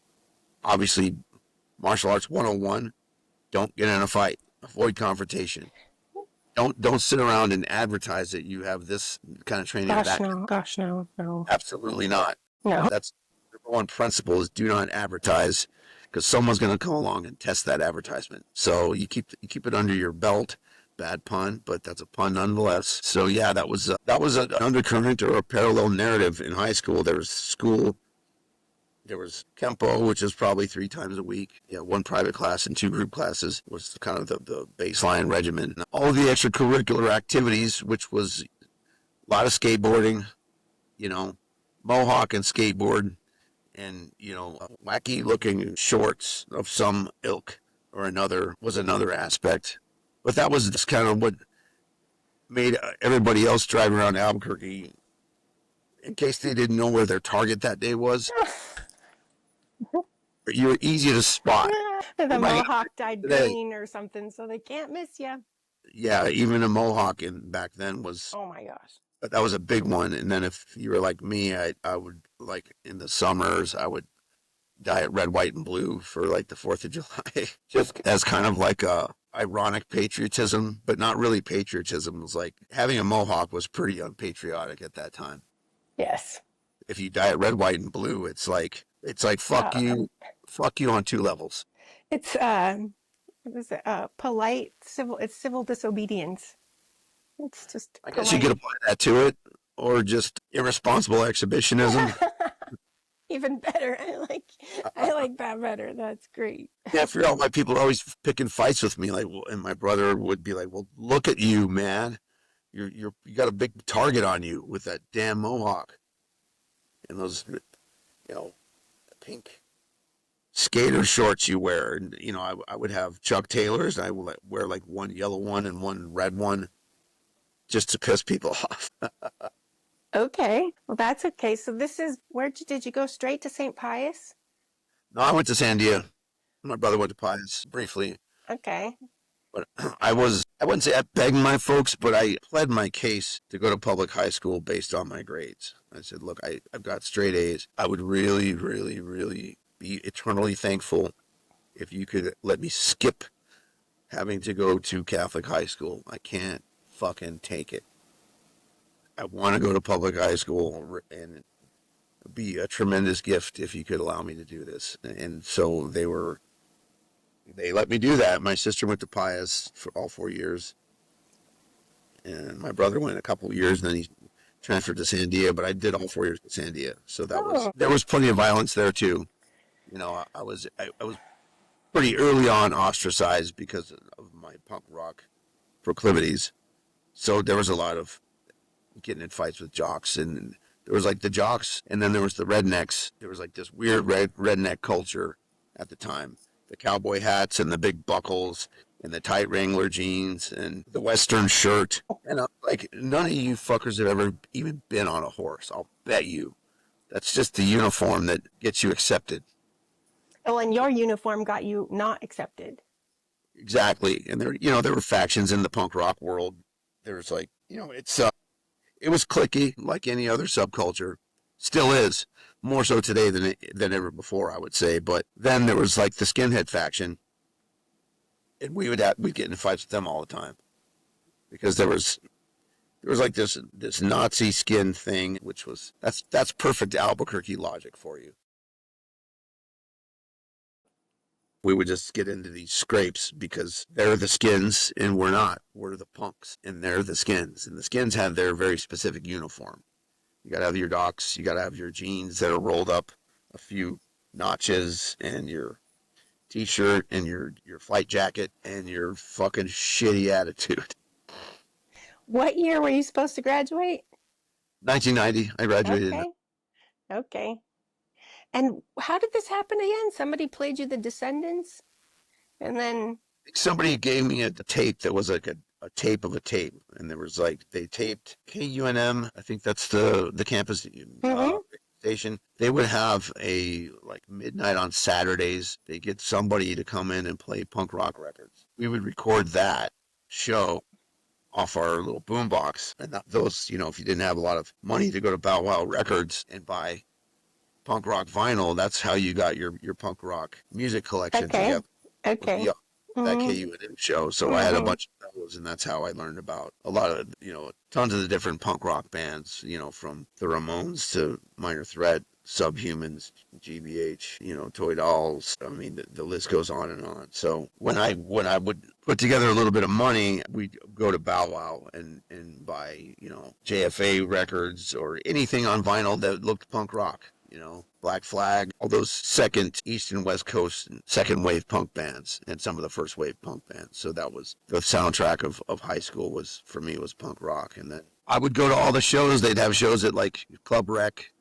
obviously, martial arts 101, don't get in a fight, avoid confrontation. Don't sit around and advertise that you have this kind of training or Gosh, that. no. Gosh, no. No. Absolutely not. No. That's number one principle is do not advertise because someone's going to come along and test that advertisement. So you keep it under your belt. Bad pun, but that's a pun nonetheless. So yeah, that was an undercurrent or a parallel narrative in high school. There was Kempo, which is probably 3 times a week. Yeah, one private class and 2 group classes was kind of the baseline regimen. All the extracurricular activities, which was a lot of skateboarding, you know, mohawk and skateboard, and wacky looking shorts of some ilk or another was another aspect. But that was just kind of what made everybody else drive around Albuquerque, in case they didn't know where their target that day was. You were easy to spot. The Oh my God, mohawk dyed today. green or something, so they can't miss you. Yeah, even a mohawk back then was Oh my gosh. that was a big one. And then if you were like me, I would like in the summers I would dye it red, white, and blue for like the 4th of July, just as kind of like a ironic patriotism, but not really patriotism. It was like having a mohawk was pretty unpatriotic at that time. Yes. If you dye it red, white, and blue, it's like Uh, fuck you on 2 levels. it's what is it? Polite civil. It's civil disobedience. It's just I guess you could polite. apply that to it, or just irresponsible exhibitionism. Even better. I like that better. That's great. Yeah, I forgot why people are always picking fights with me. Like, and my brother would be like, "Well, look at you, man. You got a big target on you with that damn mohawk and those, pink skater shorts you wear." And I would have Chuck Taylors, and I would wear like one yellow one and one red one just to piss people off. Okay. Well, that's okay. So this is did you go straight to St. Pius? No, I went to San Diego. My brother went to Pius briefly, Okay. but I wouldn't say I begged my folks, but I pled my case to go to public high school based on my grades. I said, look, I've got straight A's. I would really, really, really be eternally thankful if you could let me skip having to go to Catholic high school. I can't fucking take it. I want to go to public high school, and it'd be a tremendous gift if you could allow me to do this. And so they let me do that. My sister went to Pius for all 4 years, and my brother went a couple of years, and then he transferred to Sandia. But I did all 4 years at Sandia, so Oh, there was plenty of violence there too. You know, I was pretty early on ostracized because of my punk rock proclivities. So there was a lot of getting in fights with jocks, and there was like the jocks, and then there was the rednecks. There was like this weird redneck culture at the time. The cowboy hats and the big buckles and the tight Wrangler jeans and the Western shirt. And like none of you fuckers have ever even been on a horse. I'll bet you. That's just the uniform that gets you accepted. well, and your uniform got you not accepted. Exactly. And there were factions in the punk rock world. There's like, it was cliquey like any other subculture. Still is. More so today than ever before, I would say. But then there was like the skinhead faction, and we'd get in fights with them all the time because there was like this Nazi skin thing, which was that's perfect Albuquerque logic for you. We would just get into these scrapes because they're the skins and we're not. We're the punks and they're the skins. And the skins have their very specific uniform. You got to have your docks, you got to have your jeans that are rolled up a few notches, and your t-shirt and your flight jacket and your fucking shitty attitude. What year were you supposed to graduate? 1990, I graduated. Okay, okay. And how did this happen again? Somebody played you the Descendants, and then Somebody gave me a tape that was like a tape of a tape, and there was like they taped KUNM. I think that's the campus mhm. station. They would have a like midnight on Saturdays. They get somebody to come in and play punk rock records. We would record that show off our little boombox, and those, if you didn't have a lot of money to go to Bow Wow Records and buy punk rock vinyl, that's how you got your punk rock music collection Okay, together. Was okay. that Mm-hmm. KUNM show. So I had a Mm-hmm. bunch of those, and that's how I learned about a lot of, tons of the different punk rock bands, from the Ramones to Minor Threat, Subhumans, GBH, Toy Dolls. I mean, the list goes on and on. So when I would put together a little bit of money, we'd go to Bow Wow and buy, JFA records or anything on vinyl that looked punk rock. Black Flag, all those second East and West Coast second wave punk bands, and some of the first wave punk bands. So that was the soundtrack of high school. Was for me, was punk rock. And then I would go to all the shows. They'd have shows at like Club Rec,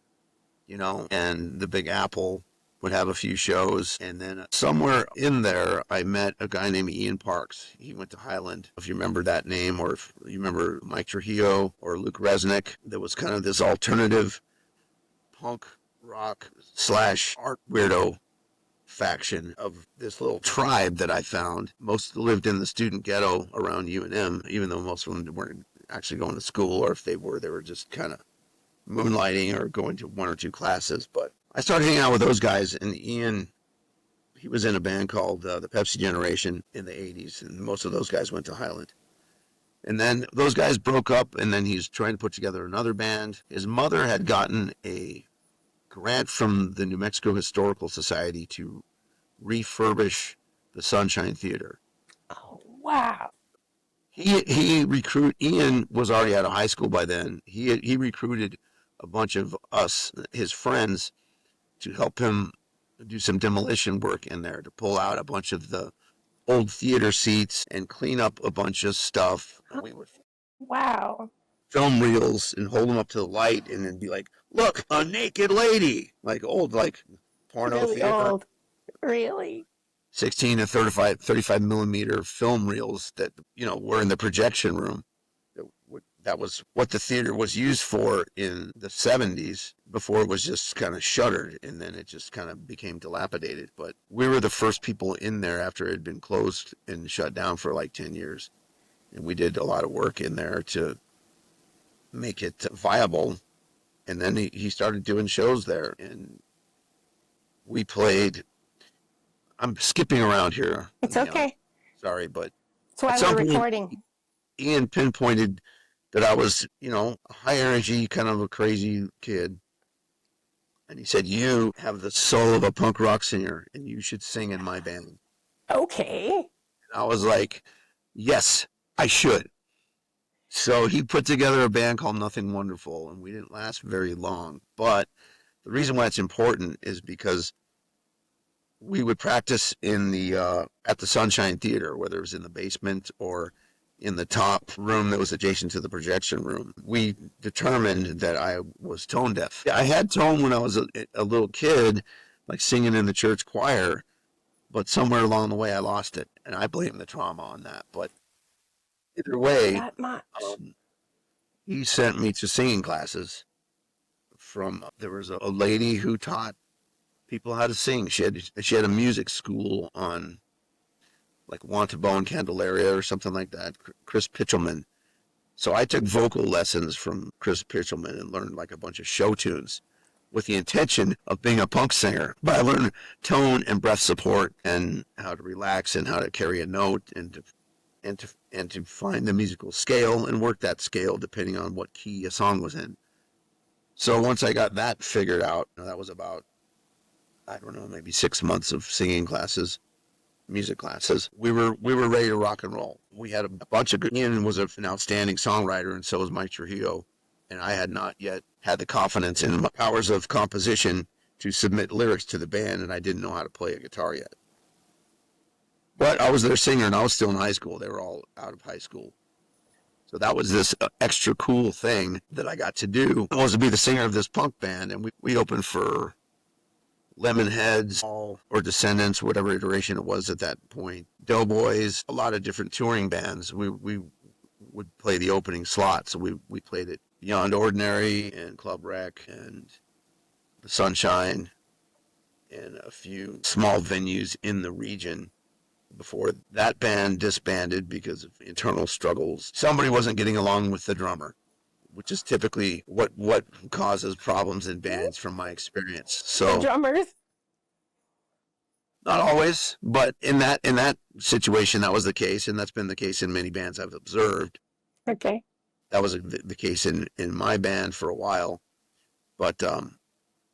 and the Big Apple would have a few shows. And then somewhere in there, I met a guy named Ian Parks. He went to Highland. If you remember that name, or if you remember Mike Trujillo or Luke Resnick, there was kind of this alternative punk rock / art weirdo faction of this little tribe that I found. Most lived in the student ghetto around UNM, even though most of them weren't actually going to school, or if they were just kind of moonlighting or going to one or two classes. But I started hanging out with those guys, and Ian, he was in a band called the Pepsi Generation in the 80s, and most of those guys went to Highland. And then those guys broke up, and then he's trying to put together another band. His mother had gotten a grant from the New Mexico Historical Society to refurbish the Sunshine Theater. Oh, wow. Ian was already out of high school by then. He recruited a bunch of us, his friends, to help him do some demolition work in there, to pull out a bunch of the old theater seats and clean up a bunch of stuff. And we would Wow. film reels and hold them up to the light and then be like, look, a naked lady, like old, like porno Really theater. old. Really? 16 to 35 millimeter film reels that, were in the projection room. That was what the theater was used for in the 70s before it was just kind of shuttered, and then it just kind of became dilapidated. But we were the first people in there after it had been closed and shut down for like 10 years. And we did a lot of work in there to make it viable. And then he started doing shows there, and we played. I'm skipping around here. It's okay. Sorry, but That's why at we're some point, recording. Ian pinpointed that I was, a high energy, kind of a crazy kid. And he said, "You have the soul of a punk rock singer, and you should sing in my band." And Okay. I was like, "Yes, I should." So he put together a band called Nothing Wonderful, and we didn't last very long. But the reason why it's important is because we would practice in the at the Sunshine Theater, whether it was in the basement or in the top room that was adjacent to the projection room. We determined that I was tone deaf. I had tone when I was a little kid, like singing in the church choir, but somewhere along the way I lost it, and I blame the trauma on that. But either way, That much. um, he sent me to singing classes there was a lady who taught people how to sing. She had a music school on like Wantabone, Candelaria, or something like that. Chris Pitchelman. So I took vocal lessons from Chris Pitchelman and learned like a bunch of show tunes with the intention of being a punk singer. But I learned tone and breath support and how to relax and how to carry a note and to find the musical scale and work that scale depending on what key a song was in. So once I got that figured out, that was about, I don't know, maybe 6 months of singing classes, music classes. We were ready to rock and roll. We had a bunch of Ian was an outstanding songwriter, and so was Mike Trujillo. And I had not yet had the confidence in my powers of composition to submit lyrics to the band, and I didn't know how to play a guitar yet. But I was their singer, and I was still in high school. They were all out of high school. So that was this extra cool thing that I got to do. I was to be the singer of this punk band, and we opened for Lemonheads or Descendants, whatever iteration it was at that point. Doughboys, a lot of different touring bands. We would play the opening slot. So we played at Beyond Ordinary and Club Rec and the Sunshine and a few small venues in the region before that band disbanded because of internal struggles. Somebody wasn't getting along with the drummer, which is typically what causes problems in bands from my experience. The So drummers. not always, but in that situation, that was the case, and that's been the case in many bands I've observed. Okay. That was the case in my band for a while, but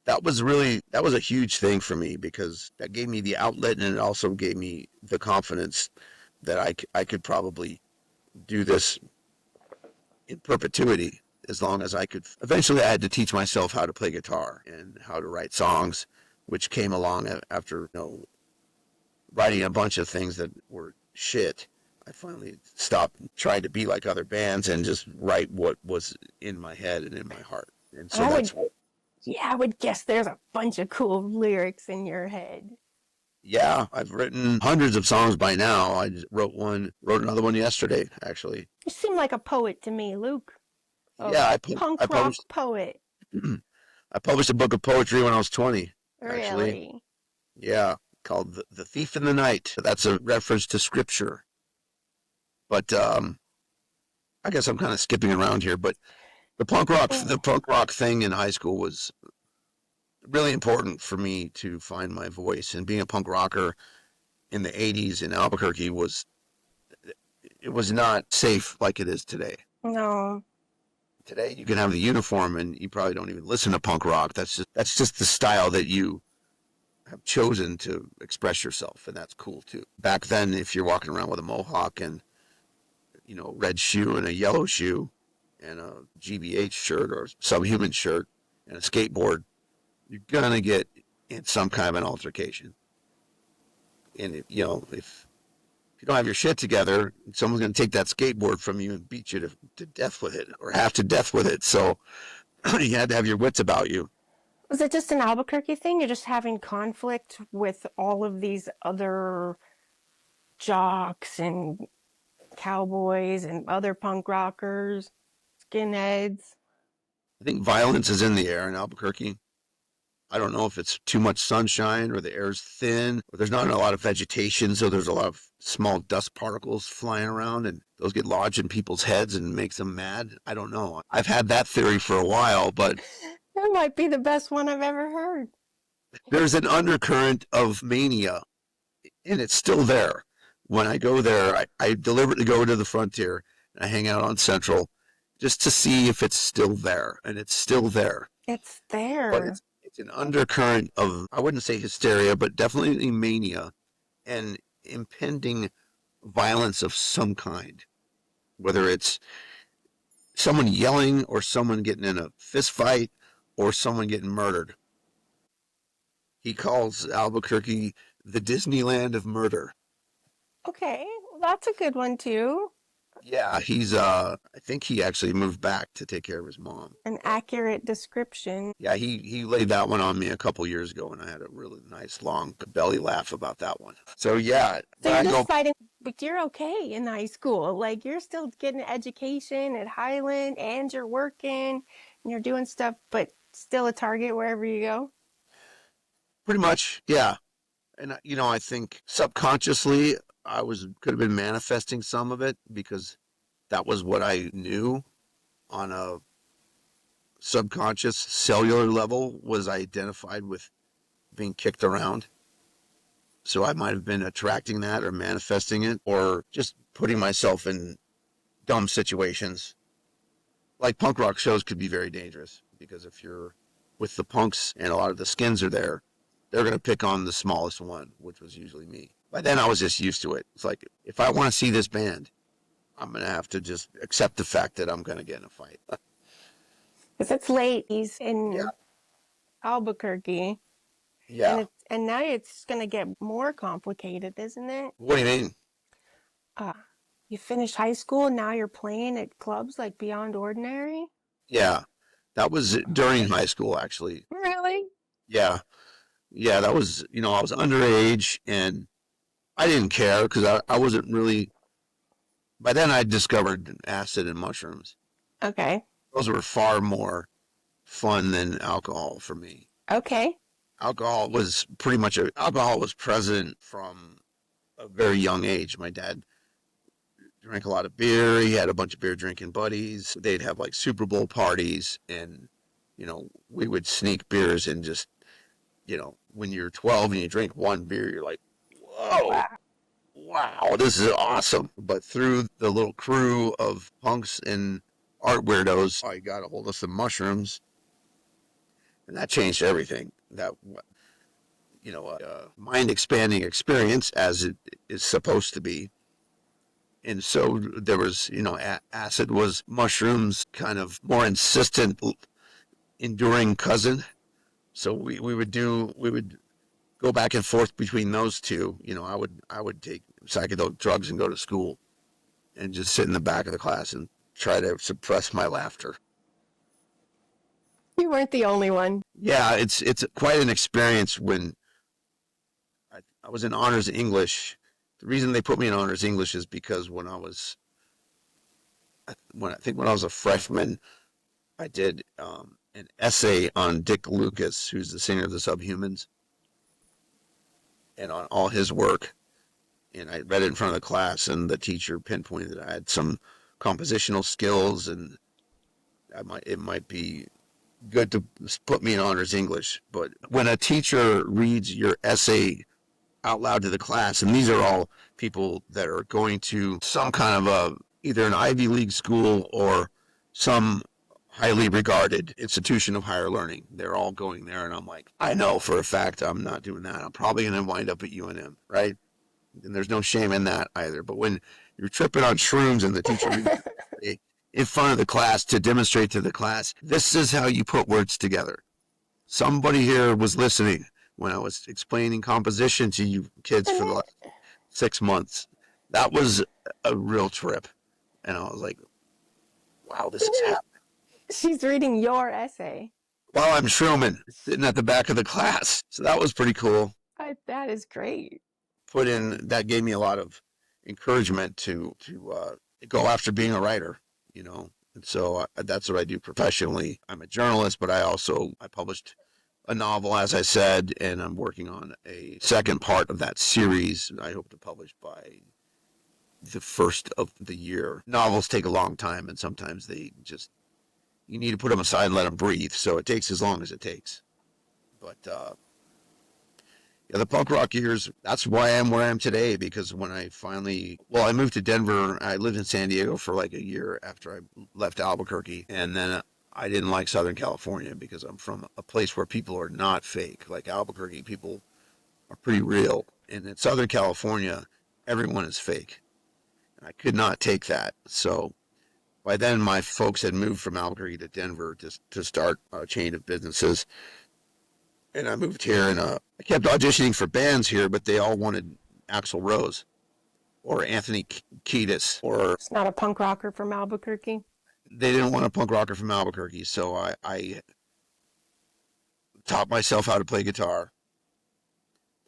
that was a huge thing for me because that gave me the outlet, and it also gave me the confidence that I could probably do this in perpetuity as long as I could. Eventually, I had to teach myself how to play guitar and how to write songs, which came along after writing a bunch of things that were shit. I finally stopped trying to be like other bands and just write what was in my head and in my heart. And so I would guess there's a bunch of cool lyrics in your head. yeah, I've written hundreds of songs by now. I just wrote another one yesterday, actually. You seem like a poet to me, Luke. A Yeah, punk I rock published poet. I published a book of poetry when I was 20, actually. Really? Yeah, called The Thief in the Night. That's a reference to scripture. But I guess I'm kind of skipping around here, but the punk rock thing in high school was really important for me to find my voice. And being a punk rocker in the 80s in Albuquerque was not safe like it is today. No. Today you can have the uniform and you probably don't even listen to punk rock. That's just the style that you have chosen to express yourself, and that's cool too. Back then, if you're walking around with a mohawk and red shoe and a yellow shoe and a GBH shirt or Subhuman shirt and a skateboard, you're gonna get in some kind of an altercation. And if you don't have your shit together, someone's gonna take that skateboard from you and beat you to death with it, or half to death with it. So you had to have your wits about you. Was it just an Albuquerque thing? You're just having conflict with all of these other jocks and cowboys and other punk rockers, skinheads? I think violence is in the air in Albuquerque. I don't know if it's too much sunshine or the air's thin, or there's not a lot of vegetation, so there's a lot of small dust particles flying around, and those get lodged in people's heads and makes them mad. I don't know. I've had that theory for a while, but That might be the best one I've ever heard. there's an undercurrent of mania, and it's still there. When I go there, I deliberately go to the Frontier, and I hang out on Central, just to see if it's still there, and it's still there. It's But there. it's an undercurrent of, I wouldn't say hysteria, but definitely mania and impending violence of some kind, whether it's someone yelling or someone getting in a fist fight or someone getting murdered. He calls Albuquerque the Disneyland of murder. Okay, well, that's a good one too. Yeah, I think he actually moved back to take care of his mom. An But accurate description. yeah, he laid that one on me a couple years ago, and I had a really nice long belly laugh about that one. So yeah, So but you're I just go fighting, but you're okay in high school. Like you're still getting an education at Highland and you're working and you're doing stuff, but still a target wherever you go. pretty much, yeah. And I think subconsciously could have been manifesting some of it because that was what I knew on a subconscious cellular level was identified with being kicked around. So I might have been attracting that or manifesting it or just putting myself in dumb situations. Like punk rock shows could be very dangerous because if you're with the punks and a lot of the skins are there, they're going to pick on the smallest one, which was usually me. By then I was just used to it. It's like, if I want to see this band, I'm going to have to just accept the fact that I'm going to get in a fight. Because it's late. He's Yeah. in Albuquerque, Yeah. and now it's gonna get more complicated, isn't it? What do you mean? Uh, you finished high school, now you're playing at clubs like Beyond Ordinary. Yeah. That was during high school, actually. Really? Yeah. Yeah. That was, I was underage and I didn't care because I wasn't really, by then I discovered acid and mushrooms. Okay. Those were far more fun than alcohol for me. Okay. Alcohol was present from a very young age. My dad drank a lot of beer. He had a bunch of beer drinking buddies. They'd have like Super Bowl parties, and we would sneak beers and just when you're 12 and you drink one beer, you're like, whoa, Wow. wow, this is awesome. But through the little crew of punks and art weirdos, I got a hold of some mushrooms, and that changed everything. That mind expanding experience as it is supposed to be. And so there was, acid was mushrooms kind of more insistent, enduring cousin. So we would go back and forth between those two. I would take psychedelic drugs and go to school and just sit in the back of the class and try to suppress my laughter. You weren't the only one. Yeah, it's quite an experience when I was in honors English. The reason they put me in honors English is because when I was a freshman, I did an essay on Dick Lucas, who's the singer of the Subhumans, and on all his work. And I read it in front of the class, and the teacher pinpointed that I had some compositional skills, and it might be good to put me in honors English. But when a teacher reads your essay out loud to the class, and these are all people that are going to some kind of either an Ivy League school or some highly regarded institution of higher learning. They're all going there, and I'm like, I know for a fact I'm not doing that. I'm probably going to wind up at UNM, right? And there's no shame in that either. But when you're tripping on shrooms and the teacher reads in front of the class to demonstrate to the class, this is how you put words together. Somebody here was listening when I was explaining composition to you kids for the last 6 months. That was a real trip. And I was like, wow, this is happening. She's reading your essay. While I'm shrooming, sitting at the back of the class. So that was pretty cool. That is great. That gave me a lot of encouragement to go after being a writer, And so that's what I do professionally. I'm a journalist, but I published a novel, as I said, and I'm working on a second part of that series. I hope to publish by the first of the year. Novels take a long time, and sometimes you need to put them aside and let them breathe. So it takes as long as it takes. But Yeah, the punk rock years, that's why I'm where I am today. Because when I finally, well, I moved to Denver. I lived in San Diego for like a year after I left Albuquerque. And then I didn't like Southern California because I'm from a place where people are not fake. Like Albuquerque, people are pretty real. And in Southern California, everyone is fake. And I could not take that. So by then, my folks had moved from Albuquerque to Denver to start a chain of businesses. And I moved here, and I kept auditioning for bands here, but they all wanted Axl Rose or Anthony Kiedis, or It's not a punk rocker from Albuquerque. they didn't want a punk rocker from Albuquerque. So I taught myself how to play guitar.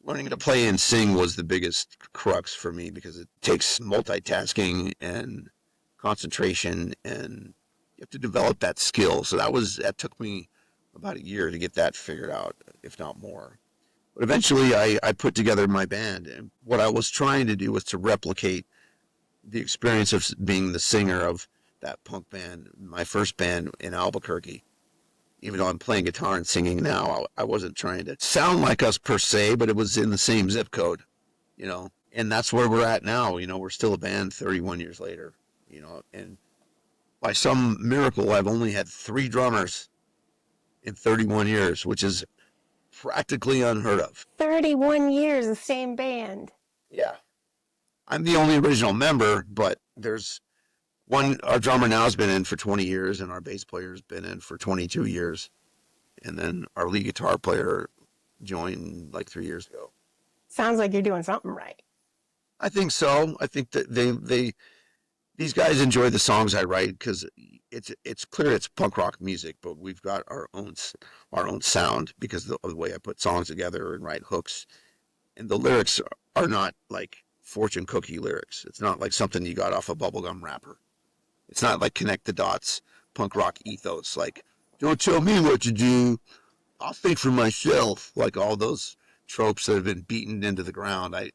Learning to play and sing was the biggest crux for me because it takes multitasking and concentration, and you have to develop that skill. So that took me about a year to get that figured out, if not more. But eventually I put together my band, and what I was trying to do was to replicate the experience of being the singer of that punk band, my first band in Albuquerque. Even though I'm playing guitar and singing now, I wasn't trying to sound like us per se, but it was in the same zip code, you know. And that's where we're at now. You know, we're still a band 31 years later, you know. And by some miracle, I've only had 3 drummers in 31 years, which is practically unheard of. 31 years, the same band. Yeah. I'm the only original member, but there's one. Our drummer now has been in for 20 years, and our bass player's been in for 22 years. And then our lead guitar player joined like 3 years ago. Sounds like you're doing something right. I think so. I think that these guys enjoy the songs I write because it's clear it's punk rock music, but we've got our own sound because of the way I put songs together and write hooks, and the lyrics are not like fortune cookie lyrics. It's not like something you got off a bubblegum wrapper. It's not like connect the dots punk rock ethos. Like, don't tell me what to do. I'll think for myself. Like all those tropes that have been beaten into the ground. I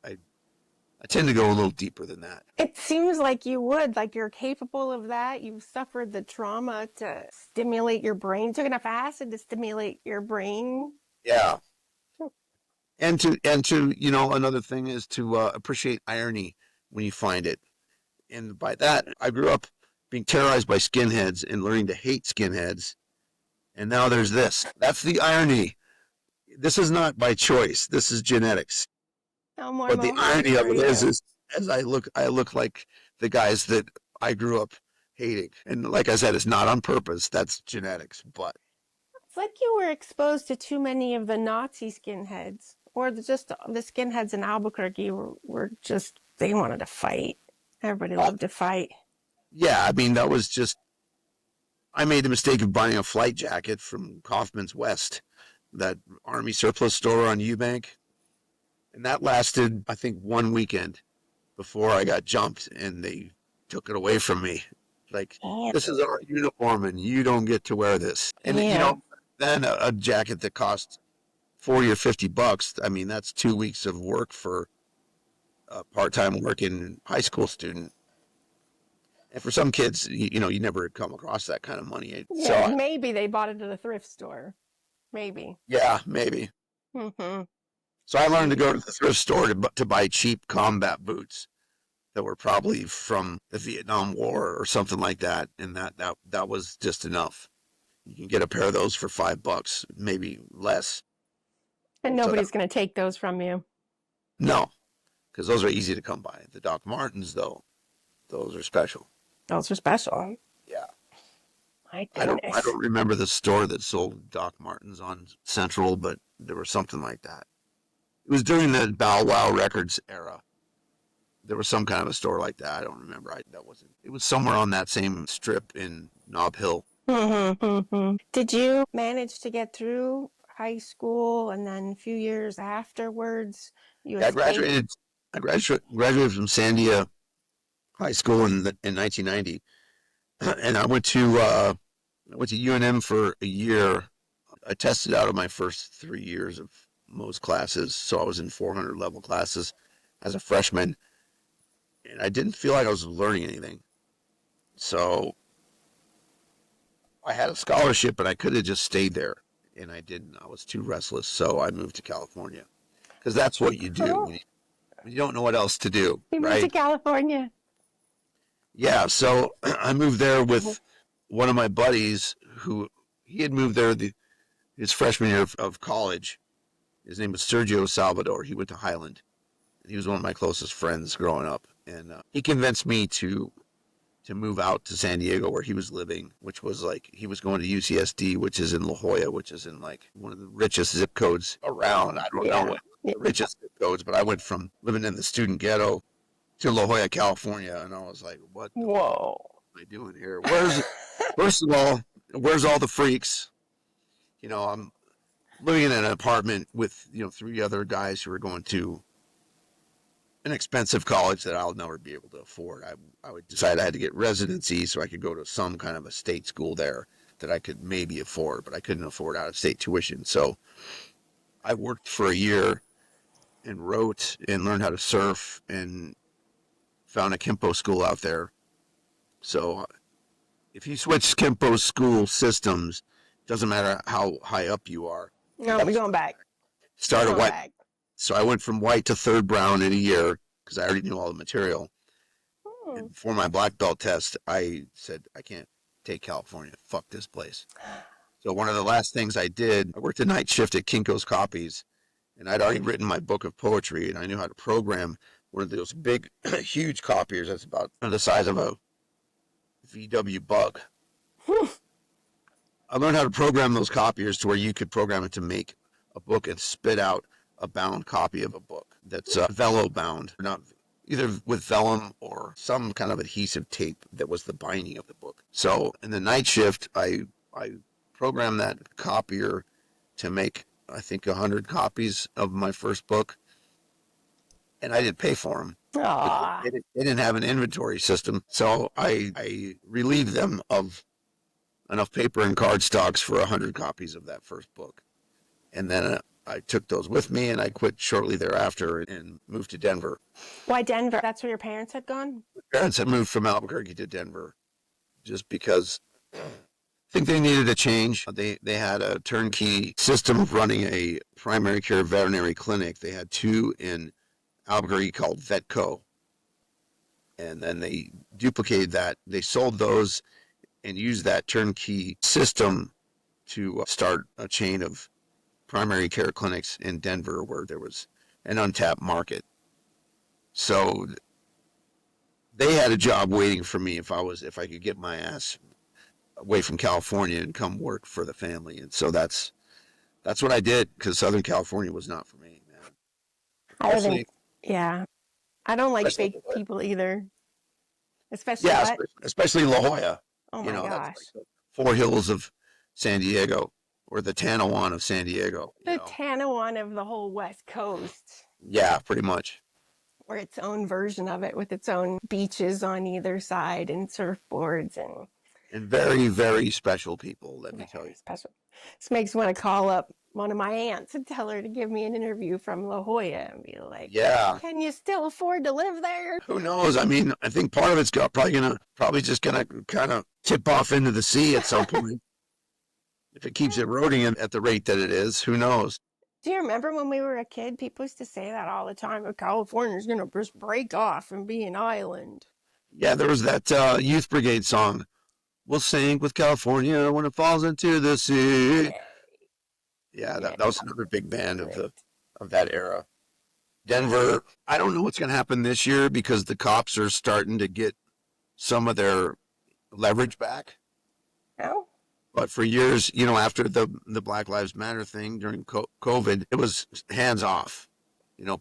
tend to go a little deeper than that. It seems like you would, like you're capable of that. You've suffered the trauma to stimulate your brain, took enough acid to stimulate your brain. Yeah. And to another thing is to appreciate irony when you find it. And by that, I grew up being terrorized by skinheads and learning to hate skinheads. And now there's this. That's the irony. This is not by choice. This is genetics. No more But the mohawks irony of for it you. is as I look like the guys that I grew up hating. And like I said, it's not on purpose. That's genetics. But It's like you were exposed to too many of the Nazi skinheads, or just the skinheads in Albuquerque were just, they wanted to fight. Everybody uh, loved to fight. yeah, I mean, that was just, I made the mistake of buying a flight jacket from Kaufman's West, that Army surplus store on Eubank. And that lasted, I think, one weekend before I got jumped and they took it away from me. Like, Yeah. this is our uniform and you don't get to wear this. And, Yeah. then a jacket that cost 40 or $50, I mean, that's 2 weeks of work for a part time working high school student. And for some kids, you never come across that kind of money. Yeah, maybe they bought it at a thrift store. Maybe. Yeah, maybe. Mm-hmm. So I learned to go to the thrift store to buy cheap combat boots that were probably from the Vietnam War or something like that, and that was just enough. You can get a pair of those for $5, maybe less. And So nobody's going to take those from you. no, because those are easy to come by. The Doc Martens, though, those are special. Those are special. Yeah, My I goodness. don't remember the store that sold Doc Martens on Central, but there was something like that. It was during the Bow Wow Records era. There was some kind of a store like that. I don't remember. That wasn't. It was somewhere on that same strip in Nob Hill. Mm-hmm, mm-hmm. Did you manage to get through high school and then a few years afterwards you Yeah, escaped? graduated from Sandia High School in 1990, and I went to UNM for a year. I tested out of my first 3 years of most classes, so I was in 400 level classes as a freshman, and I didn't feel like I was learning anything. So I had a scholarship, and I could have just stayed there, and I didn't. I was too restless, so I moved to California. because that's what you do Oh, when you don't know what else to do, you moved to right? California. Yeah, so I moved there with one of my buddies who he had moved there his freshman year of college. His name was Sergio Salvador. He went to Highland. He was one of my closest friends growing up, and he convinced me to move out to San Diego where he was living, which was like he was going to UCSD, which is in La Jolla, which is in like one of the richest zip codes around. I don't know Yeah. what the richest zip codes, but I went from living in the student ghetto to La Jolla, California, and I was like, what the fuck Whoa. am I doing here? First of all, where's all the freaks? I'm living in an apartment with, three other guys who are going to an expensive college that I'll never be able to afford. I would decide I had to get residency so I could go to some kind of a state school there that I could maybe afford, but I couldn't afford out of state tuition. So I worked for a year and wrote and learned how to surf and found a Kimpo school out there. So if you switch Kimpo school systems, doesn't matter how high up you are. You No, got we're to going back. We're start at going white. back. So I went from white to third brown in a year because I already knew all the material. Hmm. And for my black belt test, I said, I can't take California. Fuck this place. So one of the last things I did, I worked a night shift at Kinko's Copies, and I'd already written my book of poetry, and I knew how to program one of those big, huge copiers that's about the size of a VW Bug. I learned how to program those copiers to where you could program it to make a book and spit out a bound copy of a book that's velo bound, not either with vellum or some kind of adhesive tape that was the binding of the book. So in the night shift, I programmed that copier to make I think 100 copies of my first book, and I didn't pay for them. Aw. They didn't have an inventory system, so I relieved them of enough paper and card stocks for 100 copies of that first book. And then I took those with me and I quit shortly thereafter and moved to Denver. Why Denver? That's where your parents had gone? My parents had moved from Albuquerque to Denver just because I think they needed a change. They had a turnkey system of running a primary care veterinary clinic. They had two in Albuquerque called Vetco. And then they duplicated that. They sold those and used that turnkey system to start a chain of primary care clinics in Denver where there was an untapped market. So they had a job waiting for me if I could get my ass away from California and come work for the family. And so that's what I did because Southern California was not for me, man. I live in, Especially, yeah. I don't like especially fake people either. Especially yeah, what? especially La Jolla. Oh my That's like gosh. the four hills of San Diego or the Tanawan of San Diego. The Tanawan of the whole West Coast, Yeah, pretty much. or its own version of it with its own beaches on either side and surfboards and And very, very special people, let me tell very you. special. This makes me want to call up one of my aunts and tell her to give me an interview from La Jolla and be like, Yeah, can you still afford to live there? who knows? I mean, I think part of it's probably just gonna kind of tip off into the sea at some point. If it keeps eroding at the rate that it is, who knows? Do you remember when we were a kid? People used to say that all the time. California's going to just break off and be an island. Yeah, there was that Youth Brigade song. We'll sink with California when it falls into the sea. Yeah, Yeah, yeah, that was another big band of great. that era. Denver, I don't know what's going to happen this year because the cops are starting to get some of their leverage back. Oh, But for years, after the Black Lives Matter thing during COVID, it was hands off.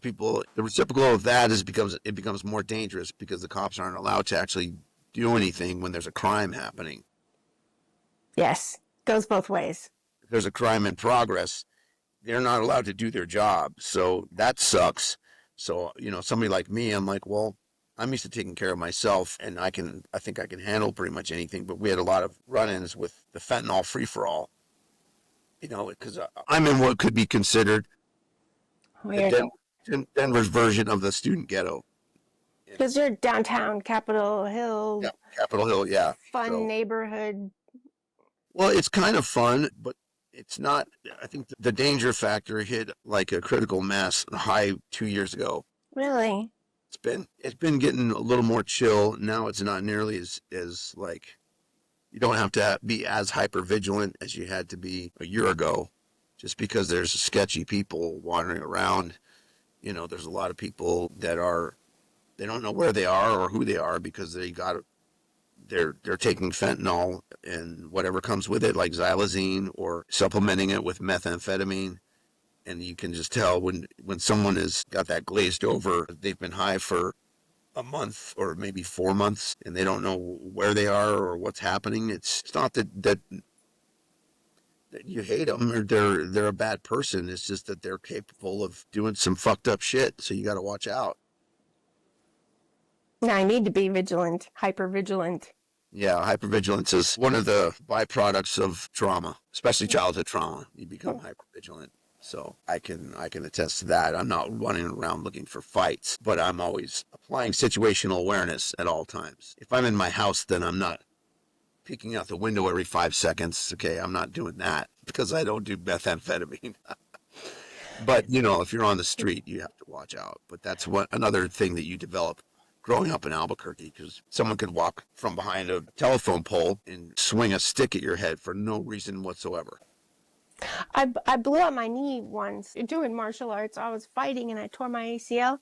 People, the reciprocal of that is it becomes more dangerous because the cops aren't allowed to actually do anything when there's a crime happening. yes. Goes both ways. If there's a crime in progress, they're not allowed to do their job. So that sucks. So, somebody like me, I'm like, well, I'm used to taking care of myself and I think I can handle pretty much anything. But we had a lot of run-ins with the fentanyl free-for-all, because I'm in what could be considered Weird. Denver's version of the student ghetto. Because you're downtown, Capitol Hill, Yeah, Capitol Hill, yeah. fun So, neighborhood. well, it's kind of fun, but it's not. I think the danger factor hit like a critical mass high 2 years ago. Really? It's been getting a little more chill now. It's not nearly as like you don't have to be as hyper vigilant as you had to be a year ago, just because there's sketchy people wandering around. There's a lot of people that are they don't know where they are or who they are because they're taking fentanyl and whatever comes with it, like xylazine, or supplementing it with methamphetamine. And you can just tell when someone has got that glazed over, they've been high for a month or maybe 4 months, and they don't know where they are or what's happening. It's not that you hate them or they're a bad person. It's just that they're capable of doing some fucked up shit. So you got to watch out. Now I need to be vigilant, hyper vigilant. Yeah, hypervigilance is one of the byproducts of trauma, especially childhood trauma. You become hypervigilant. So I can attest to that. I'm not running around looking for fights, but I'm always applying situational awareness at all times. If I'm in my house, then I'm not peeking out the window every 5 seconds. Okay, I'm not doing that because I don't do methamphetamine. But if you're on the street, you have to watch out. But that's another thing that you develop growing up in Albuquerque, because someone could walk from behind a telephone pole and swing a stick at your head for no reason whatsoever. I blew out my knee once doing martial arts. I was fighting and I tore my ACL.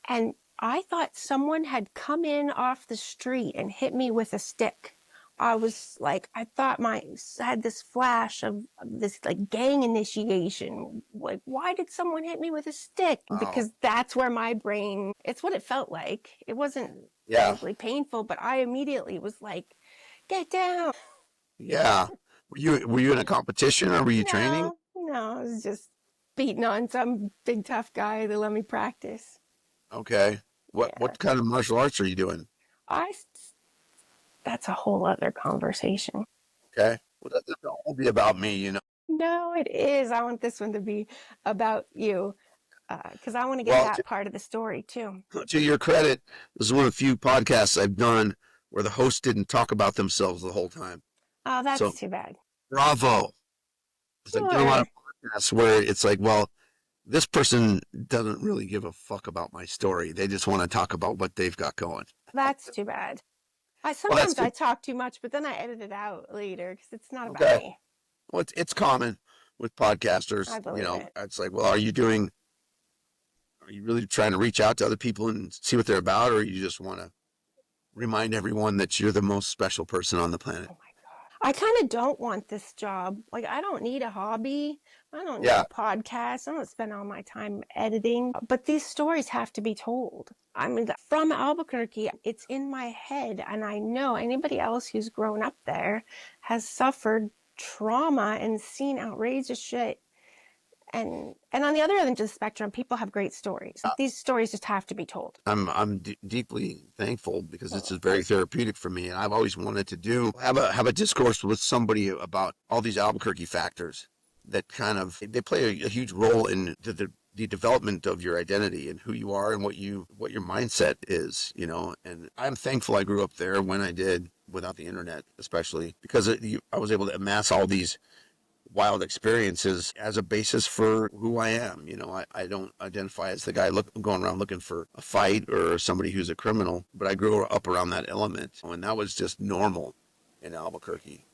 And I thought someone had come in off the street and hit me with a stick. I was like, I thought I had this flash of this like gang initiation. Like, why did someone hit me with a stick? Wow. Because that's where my brain, it's what it felt like. It wasn't Yeah. physically painful, but I immediately was like, get down. Yeah. Were you in a competition or were you training? No, I was just beating on some big tough guy that let me practice. Okay. What Yeah. what kind of martial arts are you doing? I that's a whole other conversation. Okay. Well, that doesn't all be about me. No, it is. I want this one to be about you because I want to get Well, that part of the story too. to your credit, this is one of the few podcasts I've done where the host didn't talk about themselves the whole time. Oh, So that's too bad. bravo. It's like there are a lot Sure. of podcasts where it's like, well, this person doesn't really give a fuck about my story. They just want to talk about what they've got going. That's too bad. I Well, that's sometimes I good. talk too much, but then I edit it out later because it's not about Okay. me. Well, it's common with podcasters. I believe it. It's like, well, are you really trying to reach out to other people and see what they're about, or you just want to remind everyone that you're the most special person on the planet? Oh my God. I kind of don't want this job. Like, I don't need a hobby. I don't need a Yeah. podcast. I don't spend all my time editing. But these stories have to be told. I mean, from Albuquerque, it's in my head. And I know anybody else who's grown up there has suffered trauma and seen outrageous shit. And on the other end of the spectrum, people have great stories. These stories just have to be told. I'm deeply thankful because this is very therapeutic for me, and I've always wanted to have a discourse with somebody about all these Albuquerque factors that kind of they play a huge role in the development of your identity and who you are and what your mindset is. And I'm thankful I grew up there when I did, without the internet, especially because I was able to amass all these wild experiences as a basis for who I am. I don't identify as the guy going around looking for a fight or somebody who's a criminal, but I grew up around that element, and that was just normal in Albuquerque.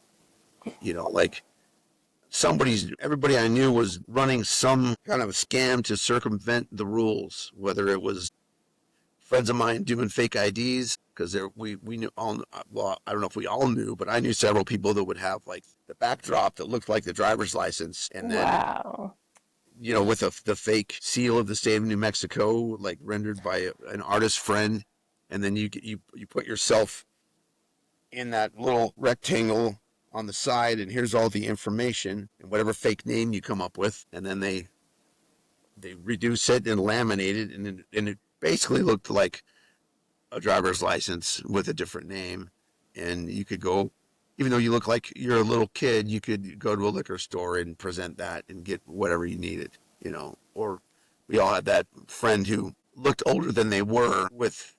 Like everybody I knew was running some kind of scam to circumvent the rules, whether it was friends of mine doing fake IDs because we knew all. Well, I don't know if we all knew, but I knew several people that would have like the backdrop that looked like the driver's license, and then Wow. with the fake seal of the state of New Mexico, like rendered by an artist friend, and then you put yourself in that little rectangle on the side, and here's all the information and whatever fake name you come up with, and then they reduce it and laminate it, and it basically looked like a driver's license with a different name. And you could go, even though you look like you're a little kid, you could go to a liquor store and present that and get whatever you needed. Or we all had that friend who looked older than they were with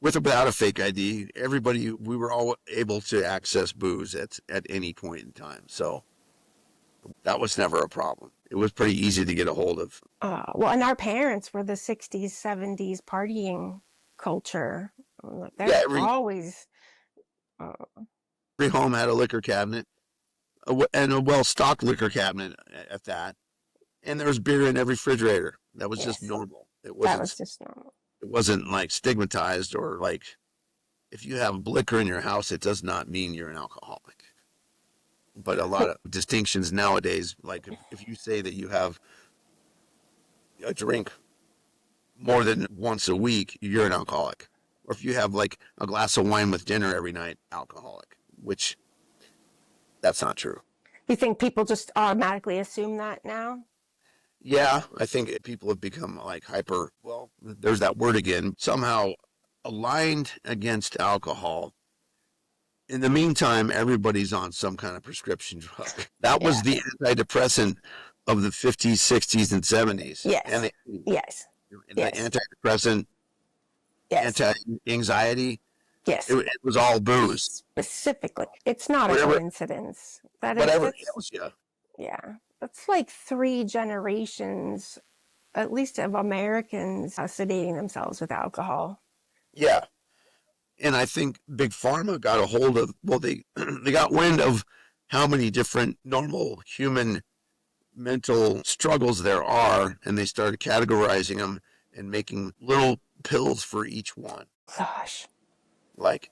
or without a fake ID. We were all able to access booze at any point in time. So That was never a problem. It was pretty easy to get a hold of. Well, and our parents were the 60s, 70s partying culture. Yeah, They're always, uh, every home had a liquor cabinet, and a well-stocked liquor cabinet at that. And there was beer in every refrigerator. That was just yes, normal. It that wasn't. was just normal. It wasn't like stigmatized or like if you have liquor in your house, it does not mean you're an alcoholic. But a lot of distinctions nowadays, like if you say that you have a drink more than once a week, you're an alcoholic. Or if you have like a glass of wine with dinner every night, alcoholic, which that's not true. You think people just automatically assume that now? Yeah, I think people have become like hyper, well, there's that word again, somehow aligned against alcohol. In the meantime, everybody's on some kind of prescription drug. That Yeah. was the antidepressant of the 50s, 60s, and 70s. And Yes. Yes. the Yes. antidepressant, Yes. anti-anxiety, Yes. it was all booze. Specifically, it's not a Whatever, coincidence. That is, whatever that's, ails you. yeah, that's like three generations, at least of Americans sedating themselves with alcohol. Yeah. And I think Big Pharma got a hold of, well, they, they got wind of how many different normal human mental struggles there are, and they started categorizing them and making little pills for each one, Gosh. like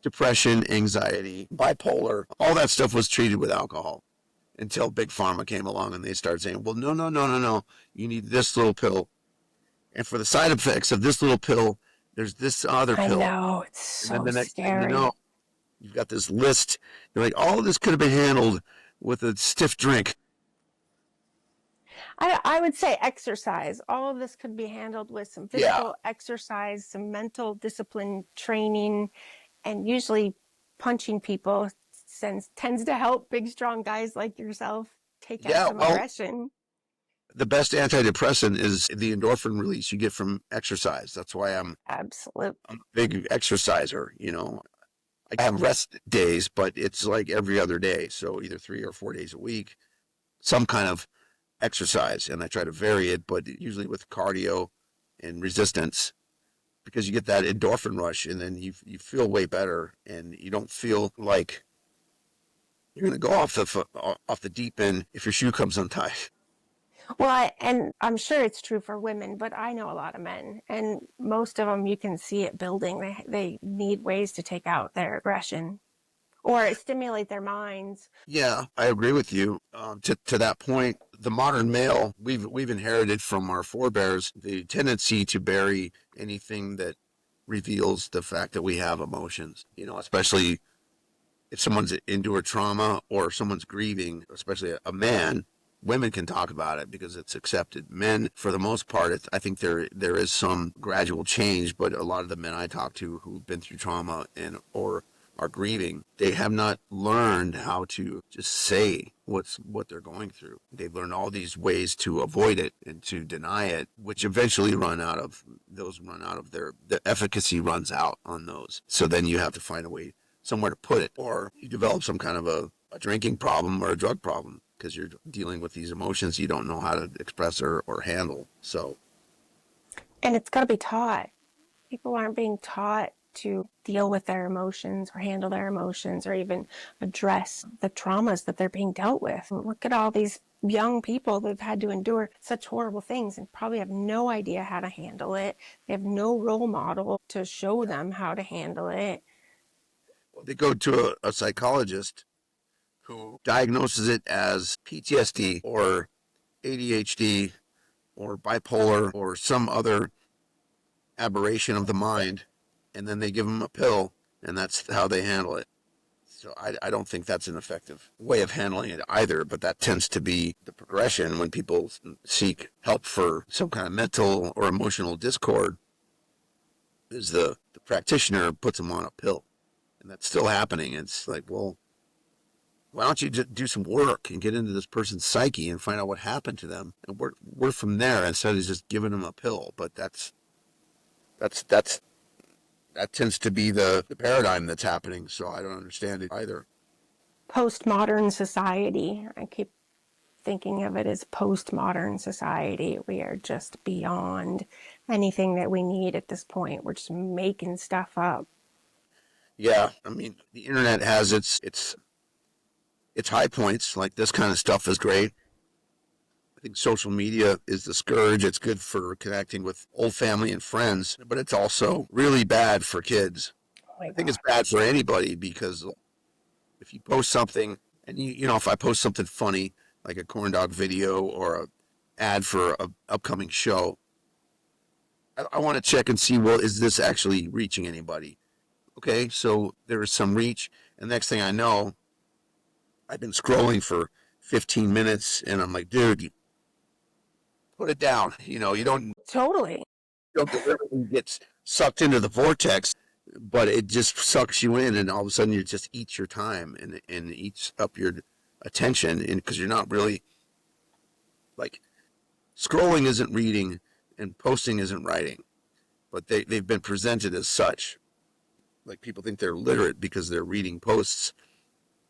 depression, anxiety, bipolar, all that stuff was treated with alcohol until Big Pharma came along and they started saying, well, no, no, no, no, no, you need this little pill. And for the side effects of this little pill, there's this other I pill. know, it's And then so the next thing you know, scary. you've got this list. You're like, all of this could have been handled with a stiff drink. I would say exercise. All of this could be handled with some Yeah, physical exercise, some mental discipline training, and usually punching people tends to help big, strong guys like yourself take out yeah. some Well, aggression. the best antidepressant is the endorphin release you get from exercise. That's why Absolutely. I'm a big exerciser. You know, I have rest days, but it's like every other day. So either 3 or 4 days a week, some kind of exercise. And I try to vary it, but usually with cardio and resistance because you get that endorphin rush and then you feel way better and you don't feel like you're going to go off the deep end if your shoe comes untied. Well, and I'm sure it's true for women, but I know a lot of men, and most of them you can see it building. They need ways to take out their aggression or stimulate their minds. Yeah, I agree with you. To that point, the modern male, we've inherited from our forebears the tendency to bury anything that reveals the fact that we have emotions. You know, especially if someone's endured trauma or someone's grieving, especially a man. Women can talk about it because it's accepted. Men, for the most part, I think there is some gradual change, but a lot of the men I talk to who've been through trauma and or are grieving, they have not learned how to just say what they're going through. They've learned all these ways to avoid it and to deny it, which eventually run out of the efficacy runs out on those. So then you have to find a way somewhere to put it, or you develop some kind of a drinking problem or a drug problem because you're dealing with these emotions you don't know how to express or handle. So, And it's got to be taught. People aren't being taught to deal with their emotions or handle their emotions or even address the traumas that they're being dealt with. Look at all these young people that have had to endure such horrible things and probably have no idea how to handle it. They have no role model to show them how to handle it. they go to a psychologist who diagnoses it as PTSD or ADHD or bipolar or some other aberration of the mind, and then they give them a pill, and that's how they handle it. So I don't think that's an effective way of handling it either, but that tends to be the progression when people seek help for some kind of mental or emotional discord is the practitioner puts them on a pill. And that's still happening. It's like, well, why don't you just do some work and get into this person's psyche and find out what happened to them and work from there instead of just giving them a pill. But that's that tends to be the paradigm that's happening. So I don't understand it either. Postmodern society, I keep thinking of it as postmodern society. We are just beyond anything that we need at this point. We're just making stuff up. Yeah, I mean, the internet has its high points. Like this kind of stuff is great. I think social media is the scourge. It's good for connecting with old family and friends, but it's also really bad for kids. Oh my I think God. it's bad for anybody because if you post something and if I post something funny like a corn dog video or a ad for a upcoming show, I want to check and see, well, is this actually reaching anybody? Okay, so there is some reach, and next thing I know, I've been scrolling for 15 minutes, and I'm like, dude, put it down. Totally. You don't deliberately get sucked into the vortex, but it just sucks you in, and all of a sudden, you just eats your time and eats up your attention, and because you're not really like scrolling isn't reading, and posting isn't writing, but they've been presented as such. Like people think they're literate because they're reading posts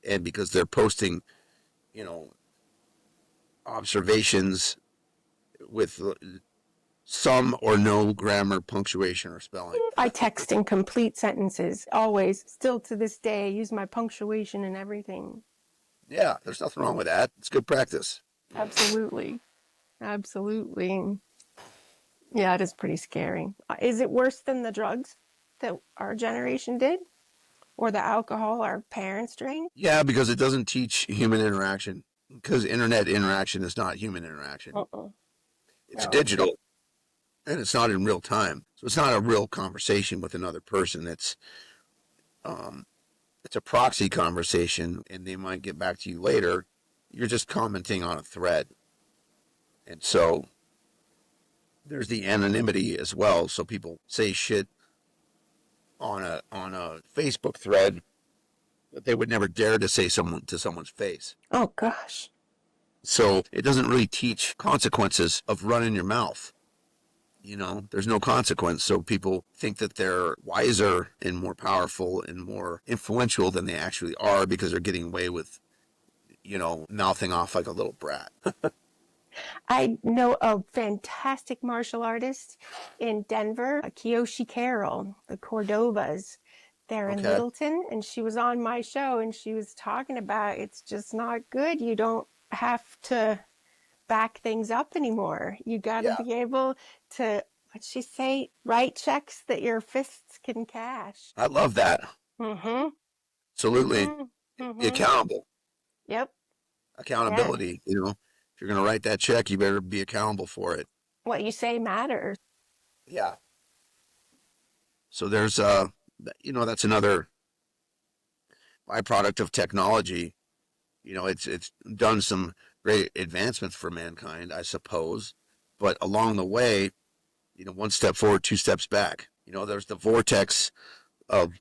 and because they're posting, you know, observations with some or no grammar, punctuation, or spelling. I text in complete sentences, always, still to this day. I use my punctuation and everything. Yeah, there's nothing wrong with that. It's good practice. Absolutely. Absolutely. Yeah, it is pretty scary. Is it worse than the drugs that our generation did? Or the alcohol our parents drank? Yeah, because it doesn't teach human interaction. Because internet interaction is not human interaction. Uh-uh. It's No. digital and it's not in real time. So it's not a real conversation with another person. Um, it's a proxy conversation, and they might get back to you later. You're just commenting on a thread, and so there's the anonymity as well. So people say shit on a Facebook thread that they would never dare to say someone to someone's face. Oh, gosh. So it doesn't really teach consequences of running your mouth. There's no consequence. So people think that they're wiser and more powerful and more influential than they actually are because they're getting away with, mouthing off like a little brat. I know a fantastic martial artist in Denver, Kiyoshi Carroll, the Cordovas. They're in Okay. Littleton, and she was on my show, and she was talking about it's just not good. You don't have to back things up anymore. You got to Yeah. be able to, what'd she say? Write checks that your fists can cash. I love that. Mm-hmm. Absolutely. Mm-hmm. Be Mm-hmm. accountable. Yep. Yeah. Accountability. If you're going to write that check, you better be accountable for it. What you say matters. Yeah. So there's, that's another byproduct of technology. It's done some great advancements for mankind, I suppose. But along the way, one step forward, two steps back. There's the vortex of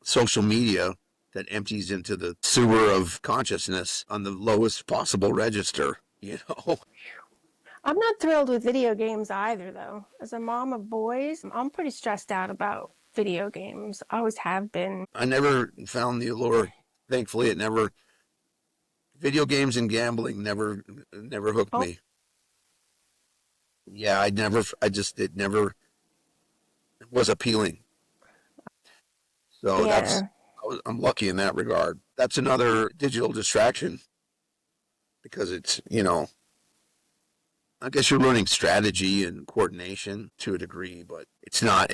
social media that empties into the sewer of consciousness on the lowest possible register. I'm not thrilled with video games either, though. As a mom of boys, I'm pretty stressed out about video games. I always have been. I never found the allure. Thankfully, video games and gambling never hooked Oh, me. Yeah, it never was appealing. So yeah. I'm lucky in that regard. That's another digital distraction because I guess you're learning strategy and coordination to a degree, but it's not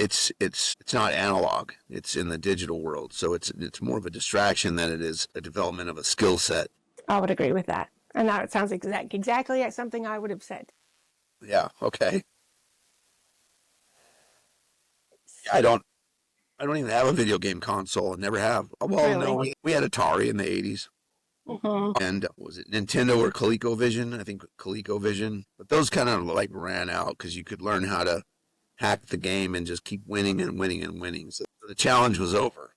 analog. It's in the digital world. So it's more of a distraction than it is a development of a skill set. I would agree with that. And now it sounds exactly like something I would have said. Yeah, okay. I don't even have a video game console and never have. Well, no, Really. we had Atari in the 80s. Hmm. And was it Nintendo or ColecoVision? I think ColecoVision. But those kind of like ran out because you could learn how to hack the game and just keep winning and winning and winning. So the challenge was over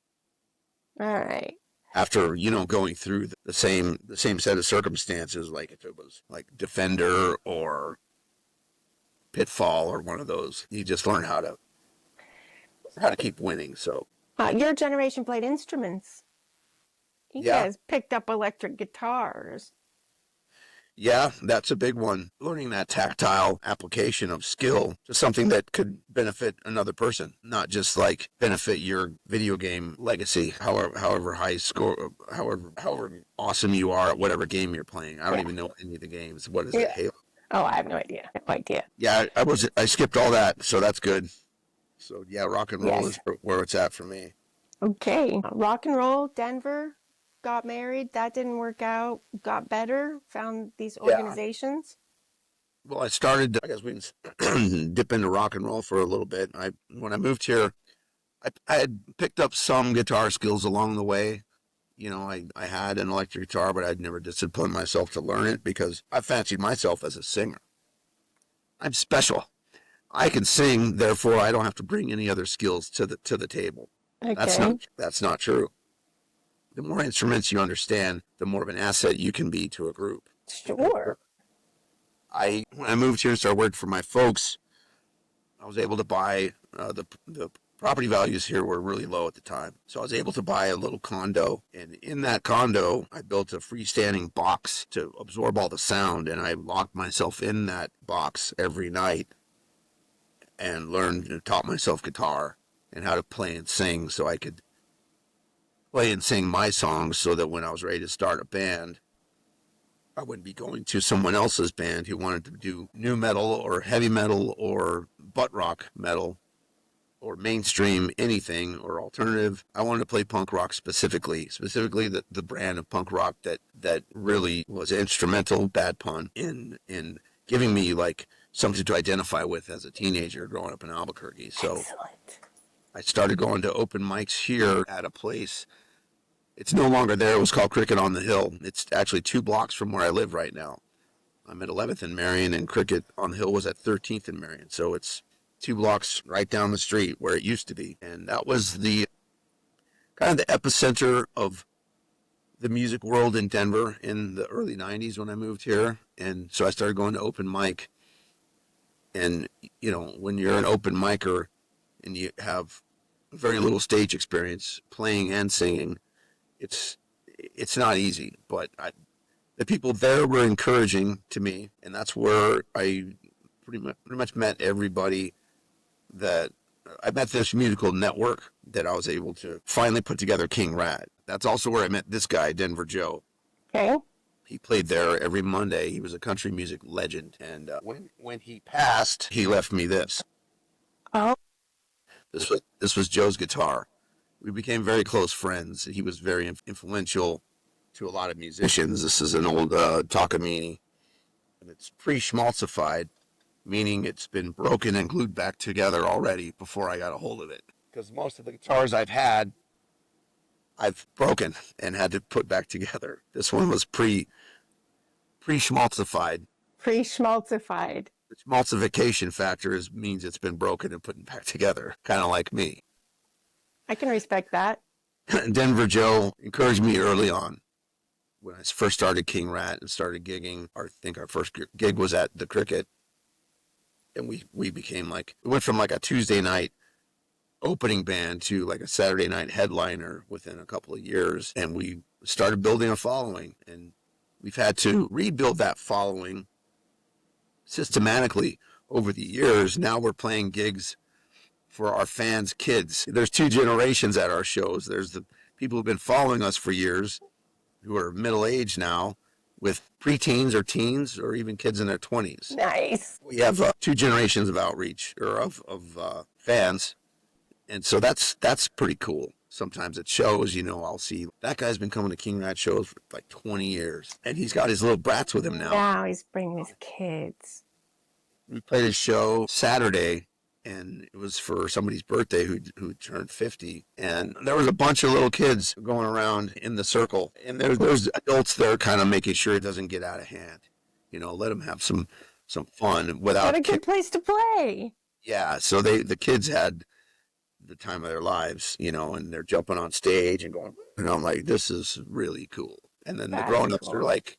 All right. after going through the same set of circumstances. Like if it was like Defender or Pitfall or one of those, you just learn how to keep winning. So Your generation played instruments. You yeah, guys picked up electric guitars. Yeah, that's a big one. Learning that tactile application of skill to something that could benefit another person, not just like benefit your video game legacy, however high score, however awesome you are at whatever game you're playing. I don't Yeah. even know any of the games. What is it? Yeah. Halo? Oh, I have no idea. No idea. Yeah, I skipped all that, so that's good. So yeah, rock and roll Yes. is where it's at for me. Okay. Rock and roll, Denver, got married. That didn't work out. Got better, found these Yeah. organizations. Well, I started. I guess we can dip into rock and roll for a little bit. When I moved here, I had picked up some guitar skills along the way. I had an electric guitar, but I'd never disciplined myself to learn it because I fancied myself as a singer. I'm special. I can sing, therefore I don't have to bring any other skills to the table. Okay. That's not true. The more instruments you understand, the more of an asset you can be to a group. Sure. When I moved here and started working for my folks, I was able to buy the property values here were really low at the time. So I was able to buy a little condo. And in that condo, I built a freestanding box to absorb all the sound. And I locked myself in that box every night and learned and taught myself guitar and how to play and sing so I could play and sing my songs so that when I was ready to start a band, I wouldn't be going to someone else's band who wanted to do new metal or heavy metal or butt rock metal or mainstream anything or alternative. I wanted to play punk rock specifically the brand of punk rock that really was instrumental, bad pun, in giving me like something to identify with as a teenager growing up in Albuquerque. So Excellent. I started going to open mics here at a place. It's no longer there. It was called Cricket on the Hill. It's actually 2 blocks from where I live right now. I'm at 11th and Marion, and Cricket on the Hill was at 13th and Marion. So it's 2 blocks right down the street where it used to be. And that was the kind of the epicenter of the music world in Denver in the early 90s when I moved here. And so I started going to open mic. And, when you're an open micer and you have very little stage experience playing and singing, it's not easy, but the people there were encouraging to me, and that's where I pretty much met everybody that I met this musical network that I was able to finally put together King Rat. That's also where I met this guy, Denver Joe. Okay. He played there every Monday. He was a country music legend, and when he passed, he left me this. Oh, This was Joe's guitar. We became very close friends. He was very influential to a lot of musicians. This is an old Takamine, and it's pre-schmaltzified, meaning it's been broken and glued back together already before I got a hold of it. Because most of the guitars I've broken and had to put back together. This one was pre-schmaltzified. pre-schmaltzified. The schmaltzification factor means it's been broken and put back together, kind of like me. I can respect that. Denver Joe encouraged me early on when I first started King Rat and started gigging. I think our first gig was at the Cricket, and we became we went from like a Tuesday night opening band to like a Saturday night headliner within a couple of years, and we started building a following, and we've had to rebuild that following systematically over the years. Now we're playing gigs for our fans' kids. There's 2 generations at our shows. There's the people who've been following us for years, who are middle-aged now, with preteens or teens or even kids in their 20s. Nice. We have 2 generations of outreach or of fans, and so that's pretty cool. Sometimes at shows, I'll see that guy's been coming to King Rat shows for like 20 years, and he's got his little brats with him now. Now he's bringing his kids. We played a show Saturday, and it was for somebody's birthday who turned 50, and there was a bunch of little kids going around in the circle, and there's adults there kind of making sure it doesn't get out of hand. Let them have some fun without. What a good place to play. Yeah, so the kids had the time of their lives, and they're jumping on stage and going, and I'm like, this is really cool. And then the grown-ups are like,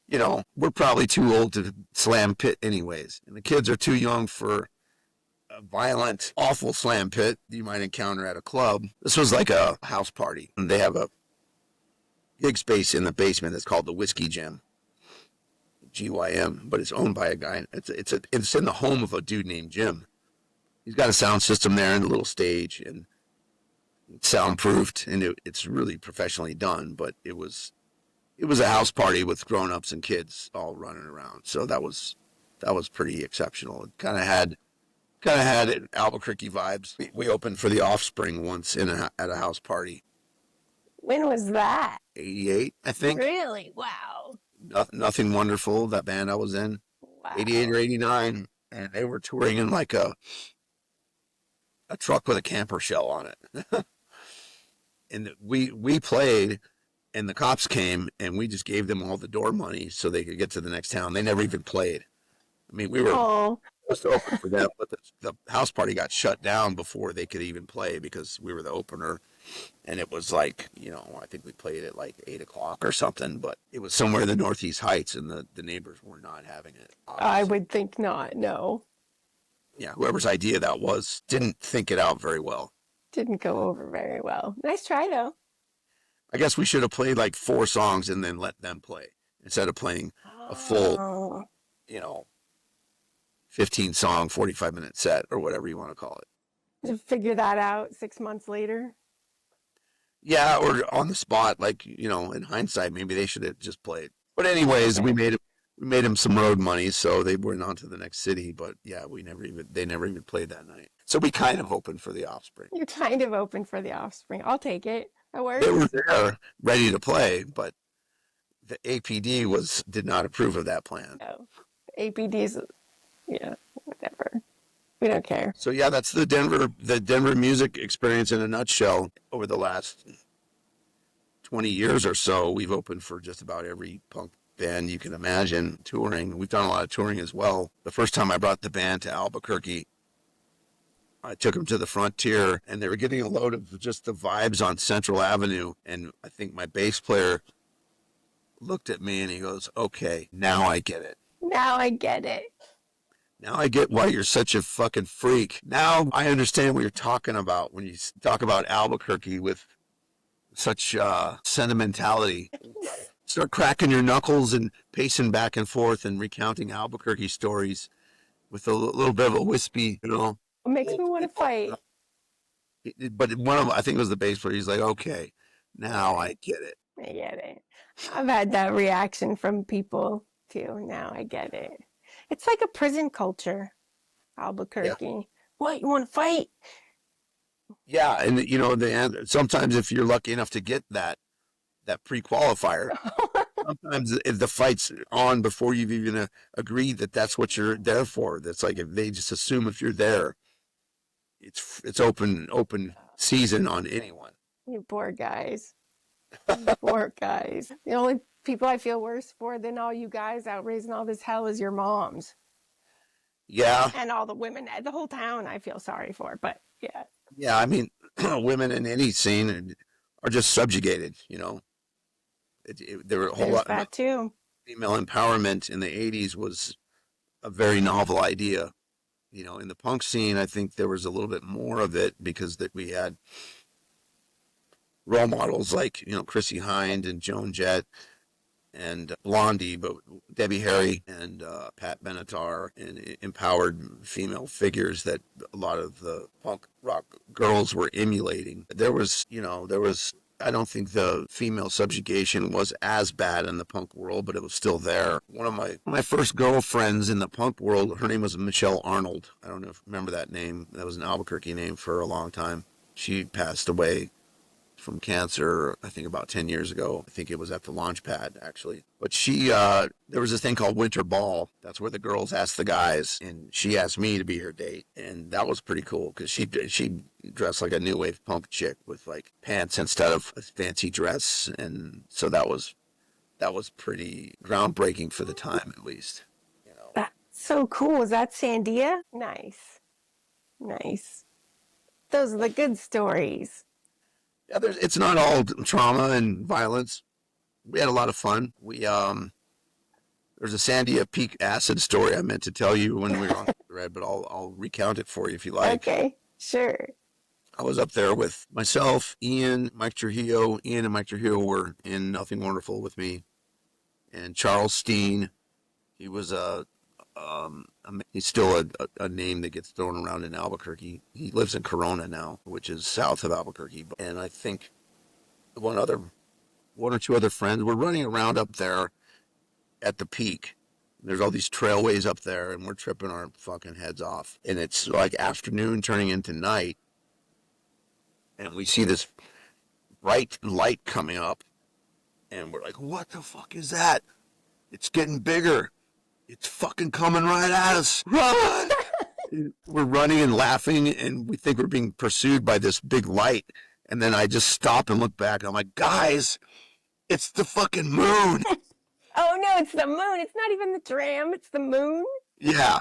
we're probably too old to slam pit anyways, and the kids are too young for a violent, awful slam pit you might encounter at a club. This was like a house party. And they have a gig space in the basement that's called the Whiskey Gym. GYM, but it's owned by a guy. It's in the home of a dude named Jim. He's got a sound system there and a little stage and soundproofed, and it's really professionally done. But it was a house party with grown-ups and kids all running around. So that was pretty exceptional. It kind of had Albuquerque vibes. We opened for the Offspring once at a house party. When was that? 88, I think. Really? Wow. Nothing Wonderful, that band I was in. Wow. 88 or 89, and they were touring in like a truck with a camper shell on it. And we played, and the cops came, and we just gave them all the door money so they could get to the next town. They never even played. I mean, we were supposed to open for them, but the house party got shut down before they could even play because we were the opener. And it was like, I think we played at like 8 o'clock or something, but it was somewhere in the Northeast Heights, and the neighbors were not having it. Obviously. I would think not, no. Yeah, whoever's idea that was didn't think it out very well. Didn't go over very well. Nice try, though. I guess we should have played like 4 songs and then let them play instead of playing a full, 15-song, 45-minute set or whatever you want to call it. To figure that out 6 months later. Yeah, or on the spot, like, in hindsight, maybe they should have just played. But anyways, we made them some road money, so they went on to the next city. But yeah, they never even played that night. So we kind of opened for the Offspring. You kind of opened for the Offspring. I'll take it. That works. They were there, ready to play, but the APD did not approve of that plan. No. APD's, whatever. We don't care. So yeah, that's the Denver music experience in a nutshell. Over the last 20 years or so, we've opened for just about every punk band you can imagine touring. We've done a lot of touring as well. The first time I brought the band to Albuquerque, I took them to the Frontier, and they were getting a load of just the vibes on Central Avenue. And I think my bass player looked at me and he goes, "Okay, now I get it. Now I get it. Now I get why you're such a fucking freak. Now I understand what you're talking about when you talk about Albuquerque with such sentimentality. Start cracking your knuckles and pacing back and forth and recounting Albuquerque stories with a little bit of a wispy, It makes me want to fight. But I think it was the bass player. He's like, "Okay, now I get it." I get it. I've had that reaction from people too. Now I get it. It's like a prison culture, Albuquerque. Yeah. What, you want to fight? Yeah, and sometimes if you're lucky enough to get that pre-qualifier, sometimes if the fight's on before you've even agreed that's what you're there for. That's like if they just assume if you're there, it's open season on anyone. You poor guys. You poor guys. The only people I feel worse for than all you guys out raising all this hell is your moms. Yeah. And all the women, the whole town I feel sorry for, but yeah. Yeah, I mean, women in any scene are just subjugated, There were a whole lot. That too. Female empowerment in the 80s was a very novel idea. In the punk scene, I think there was a little bit more of it because we had role models like, Chrissie Hynde and Joan Jett and Blondie, but Debbie Harry and Pat Benatar, and empowered female figures that a lot of the punk rock girls were emulating. There was, I don't think the female subjugation was as bad in the punk world, but it was still there. One of my first girlfriends in the punk world, her name was Michelle Arnold. I don't know if you remember that name. That was an Albuquerque name for a long time. She passed away from cancer, I think about 10 years ago. I think it was at the launch pad, actually. But there was this thing called Winter Ball. That's where the girls asked the guys, and she asked me to be her date. And that was pretty cool because she dressed like a new wave punk chick with like pants instead of a fancy dress. And so that was pretty groundbreaking for the time, at least. That's so cool. Is that Sandia? Nice. Nice. Those are the good stories. Yeah, it's not all trauma and violence. We had a lot of fun. There's a Sandia Peak acid story I meant to tell you when we were on the red, but I'll recount it for you if you like. Okay, sure. I was up there with myself, Ian, Mike Trujillo. Ian and Mike Trujillo were in Nothing Wonderful with me, and Charles Steen He was he's still a name that gets thrown around in Albuquerque. He lives in Corona now, which is south of Albuquerque. And I think one other, one or two other friends were running around up there at the peak. There's all these trailways up there, and we're tripping our fucking heads off. And it's like afternoon turning into night, and we see this bright light coming up, and we're like, "What the fuck is that? It's getting bigger. It's fucking coming right at us. Run!" We're running and laughing, and we think we're being pursued by this big light. And then I just stop and look back, and I'm like, "Guys, it's the fucking moon." Oh no, it's the moon. It's not even the tram, it's the moon. Yeah.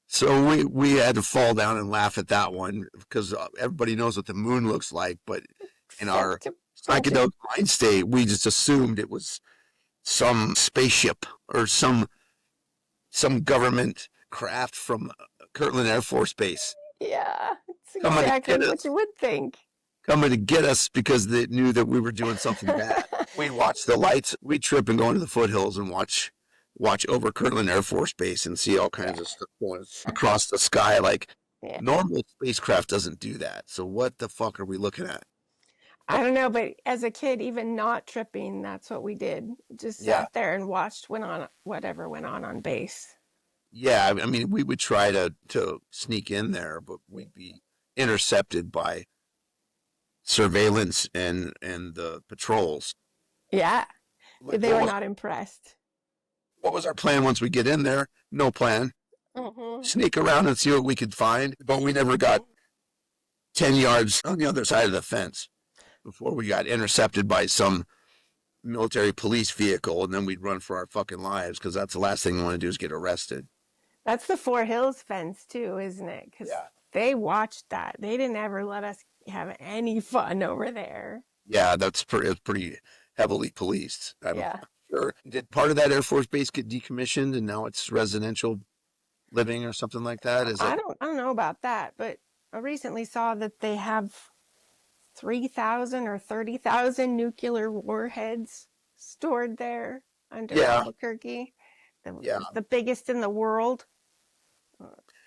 So we had to fall down and laugh at that one because everybody knows what the moon looks like, but in our Such a bunch of psychedelic mind state, we just assumed it was some spaceship or some government craft from Kirtland Air Force Base yeah, it's coming to exactly get what us, you would think. coming to get us because they knew that we were doing something bad. We'd watch the lights, we'd trip and go into the foothills and watch over Kirtland Air Force Base and see all kinds Yeah, of stuff going across the sky. Like yeah. normal spacecraft doesn't do that. So what the fuck are we looking at? I don't know, but as a kid, even not tripping, that's what we did. Just Yeah. sat there and watched went on whatever went on base. Yeah. I mean, we would try to sneak in there, but we'd be intercepted by surveillance and the patrols. Yeah, Like, they were not impressed. what was our plan once we get in there? No plan. Hmm. Sneak around and see what we could find. But we never got 10 yards on the other side of the fence before we got intercepted by some military police vehicle, and then we'd run for our fucking lives because that's the last thing we want to do is get arrested. That's the Four Hills fence too, isn't it? Because Yeah. they watched that. They didn't ever let us have any fun over there. Yeah, it's pretty heavily policed. I'm Yeah. sure. Did part of that Air Force base get decommissioned and now it's residential living or something like that? Is it? I don't know about that, but I recently saw that they have 3,000 or 30,000 nuclear warheads stored there under Yeah, Albuquerque. yeah. The biggest in the world.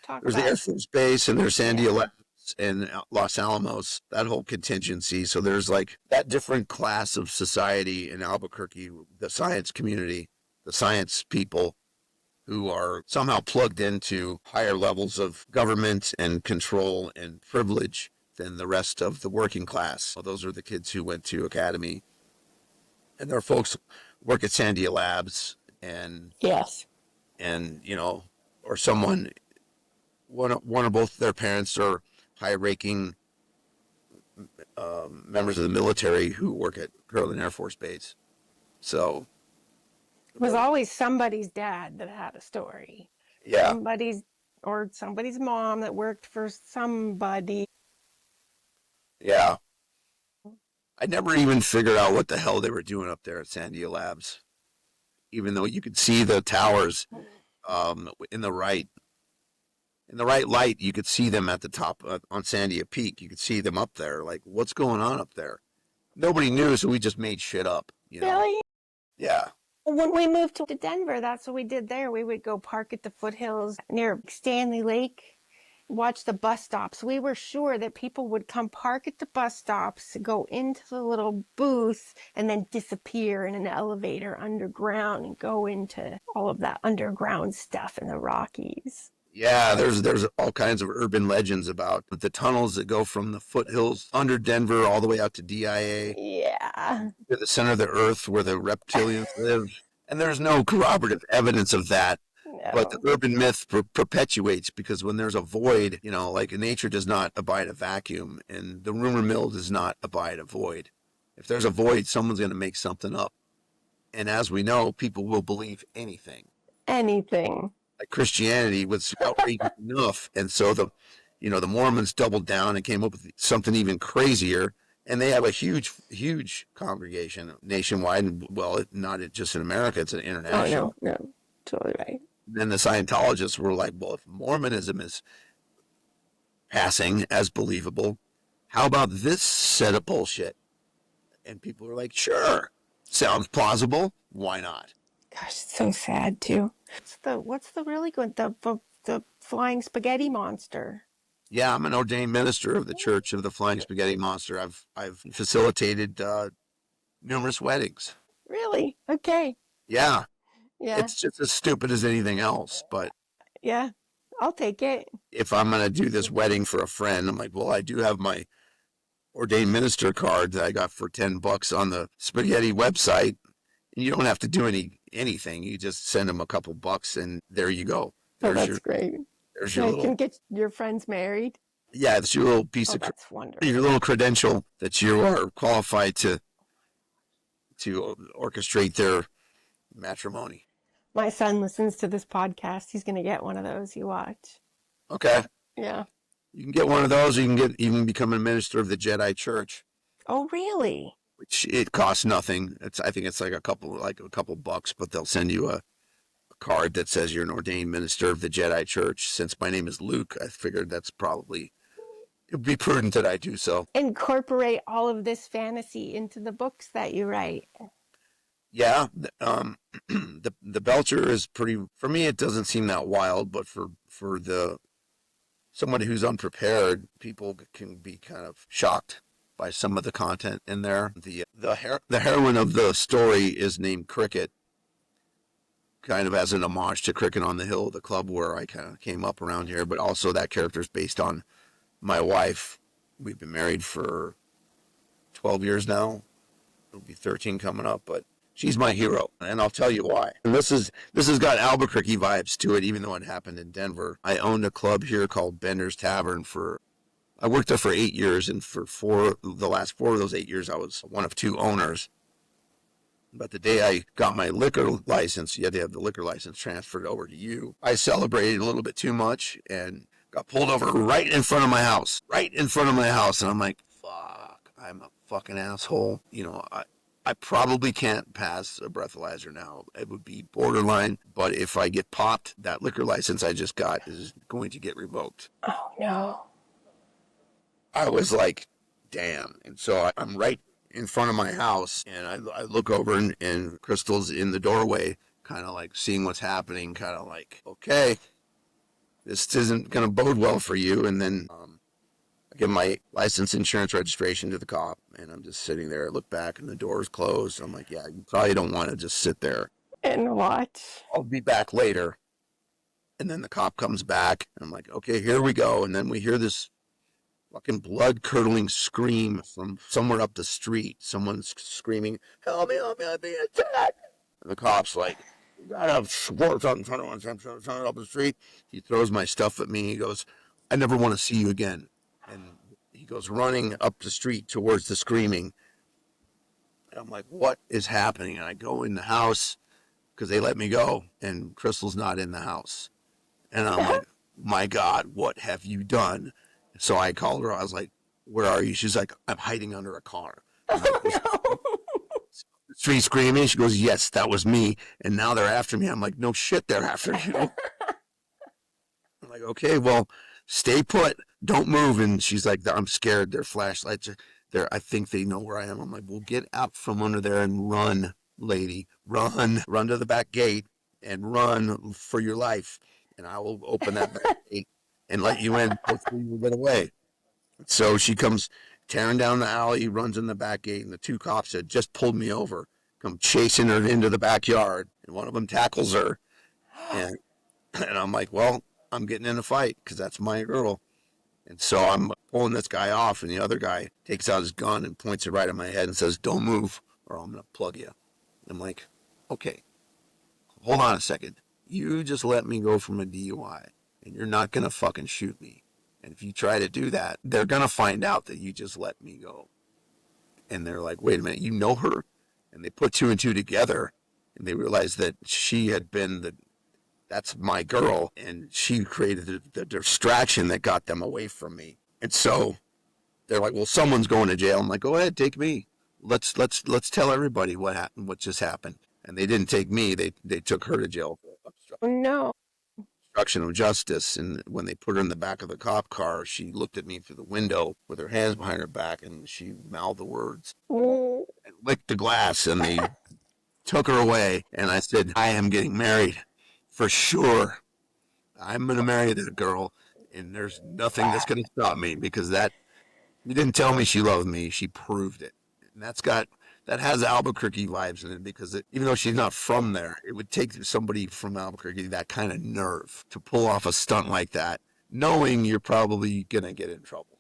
Talk There's the about, Air Force Base and there's Sandy yeah. Labs and Los Alamos, that whole contingency. So there's like that different class of society in Albuquerque, the science community, the science people who are somehow plugged into higher levels of government and control and privilege than the rest of the working class. Well, those are the kids who went to academy, and their folks work at Sandia Labs and Yes. you know, or someone one or both of their parents are high-ranking members of the military who work at Kirtland Air Force Base. So, It was always somebody's dad that had a story. yeah, Somebody's or somebody's mom that worked for somebody. yeah. I never even figured out what the hell they were doing up there at Sandia Labs, even though you could see the towers in the right light. You could see them at the top on Sandia Peak. You could see them up there. Like, what's going on up there? Nobody knew, so we just made shit up. You know? Really? Yeah, When we moved to Denver, that's what we did there. We would go park at the foothills near Stanley Lake, watch the bus stops. We were sure that people would come park at the bus stops, go into the little booth, and then disappear in an elevator underground and go into all of that underground stuff in the Rockies. yeah. There's all kinds of urban legends about the tunnels that go from the foothills under Denver all the way out to DIA Yeah. to the center of the earth where the reptilians live. And there's no corroborative evidence of that. But the No. urban myth perpetuates because when there's a void, you know, like nature does not abide a vacuum and the rumor mill does not abide a void. If there's a void, someone's going to make something up. And as we know, people will believe anything. Anything. Like Christianity was outrageous enough. And so the Mormons doubled down and came up with something even crazier. And they have a huge congregation nationwide. And well, not just in America, it's an Oh, international. no, no. Totally right. Then the Scientologists were like, well, if Mormonism is passing as believable, how about this set of bullshit? And people are like, sure, sounds plausible. Why not? Gosh, it's so sad too. What's the really good the flying spaghetti monster? Yeah, I'm an ordained minister of the Church of the Flying Spaghetti Monster. I've facilitated numerous weddings. Really? Okay. Yeah, Yeah. it's just as stupid as anything else. But Yeah. I'll take it. if I'm gonna do this wedding for a friend, I'm like, well, I do have my ordained minister card that I got for $10 on the spaghetti website. And you don't have to do anything. You just send them a couple bucks, and there you go. Oh, There's that's your great. there's your Yeah, you little can get your friends married. yeah, it's your little piece Oh, of that's your wonderful. little credential that you are qualified to orchestrate their matrimony. My son listens to this podcast. He's going to get one of those you watch. Okay, Yeah. you can get one of those. Or you can become a minister of the Jedi Church, Oh, really? which it costs nothing. I think it's like a couple bucks, but they'll send you a card that says you're an ordained minister of the Jedi Church. Since my name is Luke, I figured that's probably it would be prudent that I do so. Incorporate all of this fantasy into the books that you write. Yeah, the Belcher is pretty. For me, it doesn't seem that wild, but for the somebody who's unprepared, people can be kind of shocked by some of the content in there. The heroine of the story is named Cricket, kind of as an homage to Cricket on the Hill, the club where I kind of came up around here. But also that character is based on my wife. We've been married for 12 years now. It'll be 13 coming up, but she's my hero, and I'll tell you why. And this has got Albuquerque vibes to it, even though it happened in Denver. I owned a club here called Bender's Tavern for. I worked there for 8 years, and for the last 4 of those 8 years, I was one of 2 owners. But the day I got my liquor license, you had to have the liquor license transferred over to you. I celebrated a little bit too much and got pulled over right in front of my house. Right in front of my house. And I'm like, fuck, I'm a fucking asshole. I probably can't pass a breathalyzer now. It would be borderline. But if I get popped, that liquor license I just got is going to get revoked. Oh, no. I was like, damn. And so I'm right in front of my house, and I look over, and Crystal's in the doorway, kind of like seeing what's happening, kind of like, okay, this isn't going to bode well for you. And then I give my license, insurance, registration to the cop, and I'm just sitting there. I look back, and the door's closed. I'm like, yeah, you probably don't want to just sit there. And watch. I'll be back later. And then the cop comes back, and I'm like, okay, here we go. And then we hear this fucking blood-curdling scream from somewhere up the street. Someone's screaming, help me, I'm being attacked. And the cop's like, you got a Schwartz out in front of us, I'm trying up the street. He throws my stuff at me. He goes, I never want to see you again. And he goes running up the street towards the screaming. And I'm like, what is happening? And I go in the house because they let me go, and Crystal's not in the house. And I'm like, my God, what have you done? So I called her. I was like, where are you? She's like, I'm hiding under a car. I'm like, Oh, no. street screaming. She goes, yes, that was me. And now they're after me. I'm like, no shit, they're after you. I'm like, okay, well, stay put. Don't move. And she's like, I'm scared. Their flashlights are there. I think they know where I am. I'm like, well, get out from under there and run, lady. Run. Run to the back gate and run for your life. And I will open that back gate and let you in. Hopefully you will get away. So she comes tearing down the alley, runs in the back gate, and the 2 cops had just pulled me over, come chasing her into the backyard, and one of them tackles her. And, and I'm like, well, I'm getting in a fight because that's my girl. And so I'm pulling this guy off, and the other guy takes out his gun and points it right at my head and says, don't move or I'm going to plug you. I'm like, okay, hold on a second. You just let me go from a DUI, and you're not going to fucking shoot me. And if you try to do that, they're going to find out that you just let me go. And they're like, wait a minute, you know her? And they put 2 and 2 together, and they realized that she had been that's my girl, and she created the distraction that got them away from me. And so they're like, well, someone's going to jail. I'm like, go ahead, take me. Let's tell everybody what happened, what just happened. And they didn't take me. They took her to jail for No. obstruction of justice. And when they put her in the back of the cop car, she looked at me through the window with her hands behind her back, and she mouthed the words Mm. and licked the glass. And they took her away, and I said, I am getting married for sure. I'm going to marry that girl, and there's nothing that's going to stop me because that you didn't tell me she loved me. She proved it. And that has Albuquerque vibes in it because even though she's not from there, it would take somebody from Albuquerque that kind of nerve to pull off a stunt like that, knowing you're probably going to get in trouble.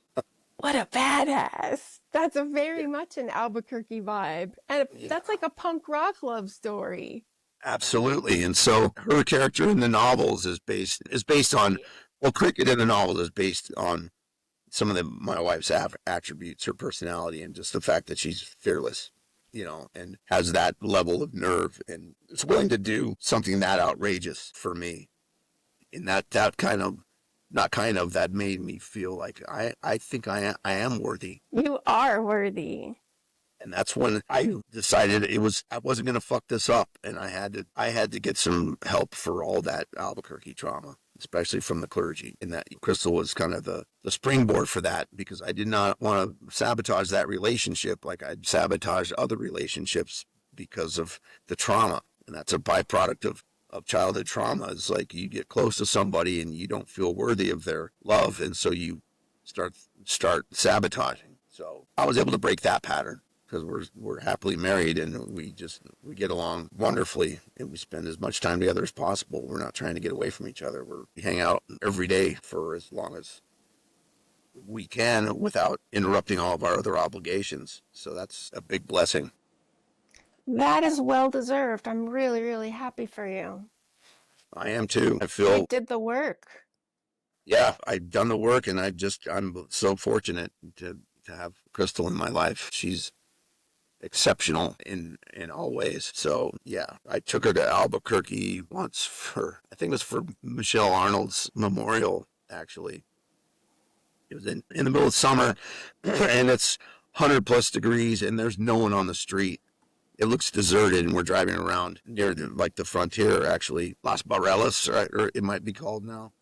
What a badass. That's a Yeah. very much an Albuquerque vibe. And Yeah. that's like a punk rock love story. Absolutely. And so her character in the novels is based on well, Cricket in the novel is based on some of my wife's attributes, her personality, and just the fact that she's fearless, and has that level of nerve and is willing to do something that outrageous for me. And that kind of, not kind of, that made me feel like I think I am worthy. You are worthy. And that's when I decided I wasn't going to fuck this up, and I had to get some help for all that Albuquerque trauma, especially from the clergy. And that Crystal was kind of the springboard for that because I did not want to sabotage that relationship like I'd sabotaged other relationships because of the trauma. And that's a byproduct of childhood trauma. Is like you get close to somebody and you don't feel worthy of their love, and so you start sabotaging. So I was able to break that pattern because we're happily married and we get along wonderfully and we spend as much time together as possible. We're not trying to get away from each other. We hang out every day for as long as we can without interrupting all of our other obligations. So that's a big blessing. That is well deserved. I'm really, really happy for you. I am too. I You feel, did the work. yeah, I've done the work and I'm so fortunate to have Crystal in my life. She's exceptional in all ways. So yeah, I took her to Albuquerque once for I think it was for Michelle Arnold's memorial. Actually, it was in the middle of summer, and it's 100 plus degrees, and there's no one on the street. It looks deserted, and we're driving around near the frontier, actually, Las Barrelas, or it might be called now,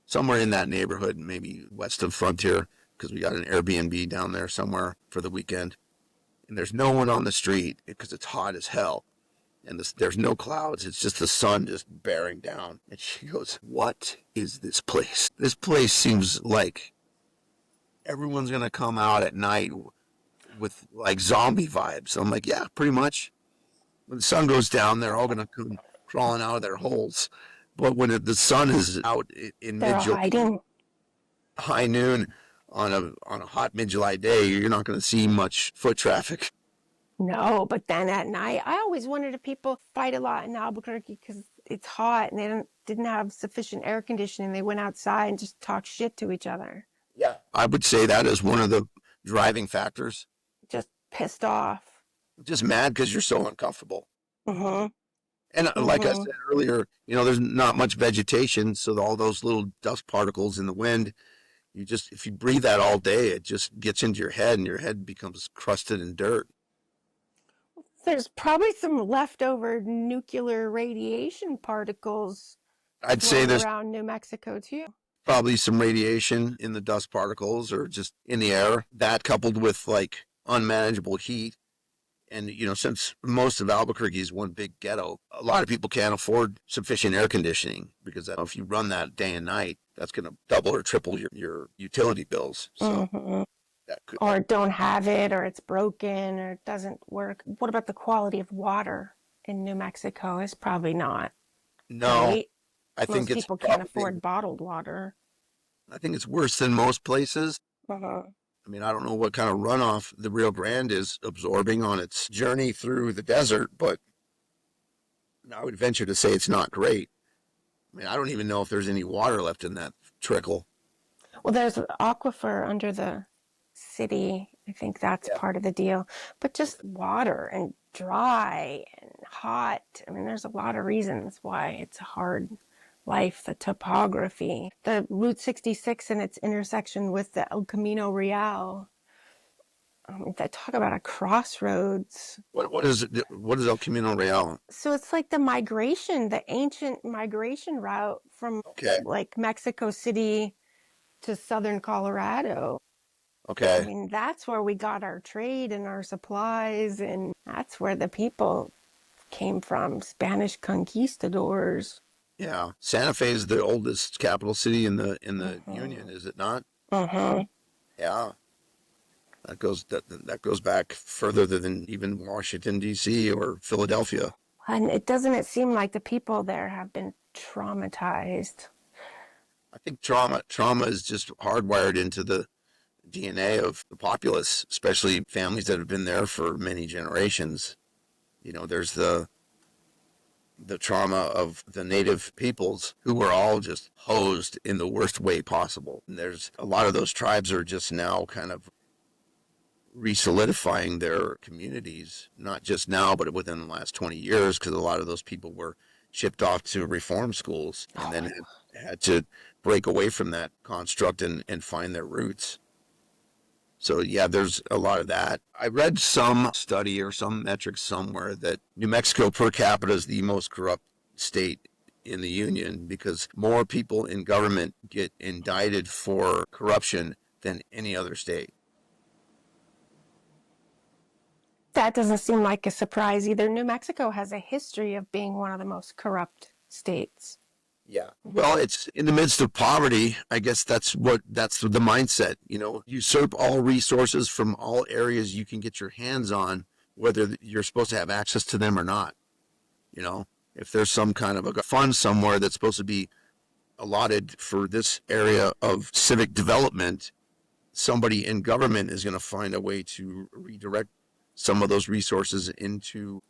somewhere in that neighborhood, maybe west of Frontier, because we got an Airbnb down there somewhere for the weekend and there's no one on the street because it's hot as hell. And there's no clouds. It's just the sun just bearing down. And she goes, what is this place? This place seems like everyone's going to come out at night with like zombie vibes. I'm like, yeah, pretty much. When the sun goes down, they're all going to come crawling out of their holes. But when the sun is out in They're mid all July, hiding. high noon on a hot mid July day, you're not going to see much foot traffic. No, but then at night, I always wondered if people fight a lot in Albuquerque because it's hot and they didn't have sufficient air conditioning. They went outside and just talked shit to each other, Yeah, I would say that is one of the driving factors. just pissed off. Just mad because you're so uncomfortable. Mm-hmm. And like I Mm-hmm. said earlier, there's not much vegetation, so all those little dust particles in the wind, if you breathe that all day, it just gets into your head, and your head becomes crusted in dirt. There's probably some leftover nuclear radiation particles I'd say floating there's around New Mexico too. probably some radiation in the dust particles or just in the air. That coupled with like unmanageable heat. And, since most of Albuquerque is one big ghetto, a lot of people can't afford sufficient air conditioning because if you run that day and night, that's going to double or triple your utility bills. So Mm-hmm. that could, Or don't have it, or it's broken, or it doesn't work. What about the quality of water in New Mexico? It's probably not, no, right? I think Most it's people can't probably, afford bottled water. I think it's worse than most places. Uh-huh. I mean, I don't know what kind of runoff the Rio Grande is absorbing on its journey through the desert, but I would venture to say it's not great. I mean, I don't even know if there's any water left in that trickle. Well, there's an aquifer under the city. I think that's Yeah. part of the deal. But just water and dry and hot. I mean, there's a lot of reasons why it's a hard life, the topography, the Route 66 and its intersection with the El Camino Real. That talk about a crossroads. What is El Camino Real? So it's like the ancient migration route from Okay. like Mexico City to southern Colorado. I Okay. mean, that's where we got our trade and our supplies, and that's where the people came from Spanish conquistadors. Yeah. Santa Fe is the oldest capital city in the Union, Mm-hmm. is it not? Mm-hmm. Yeah. That goes back further than even Washington D.C. or Philadelphia. And it seem like the people there have been traumatized. I think trauma is just hardwired into the DNA of the populace, especially families that have been there for many generations. There's the trauma of the native peoples who were all just hosed in the worst way possible. And there's a lot of those tribes are just now kind of re-solidifying their communities, not just now, but within the last 20 years, because a lot of those people were shipped off to reform schools and then had to break away from that construct and find their roots. So yeah, there's a lot of that. I read some study or some metrics somewhere that New Mexico per capita is the most corrupt state in the union because more people in government get indicted for corruption than any other state. That doesn't seem like a surprise either. New Mexico has a history of being one of the most corrupt states. Yeah. Well, it's in the midst of poverty. I guess that's the mindset. Usurp all resources from all areas you can get your hands on, whether you're supposed to have access to them or not. If there's some kind of a fund somewhere that's supposed to be allotted for this area of civic development, somebody in government is going to find a way to redirect some of those resources into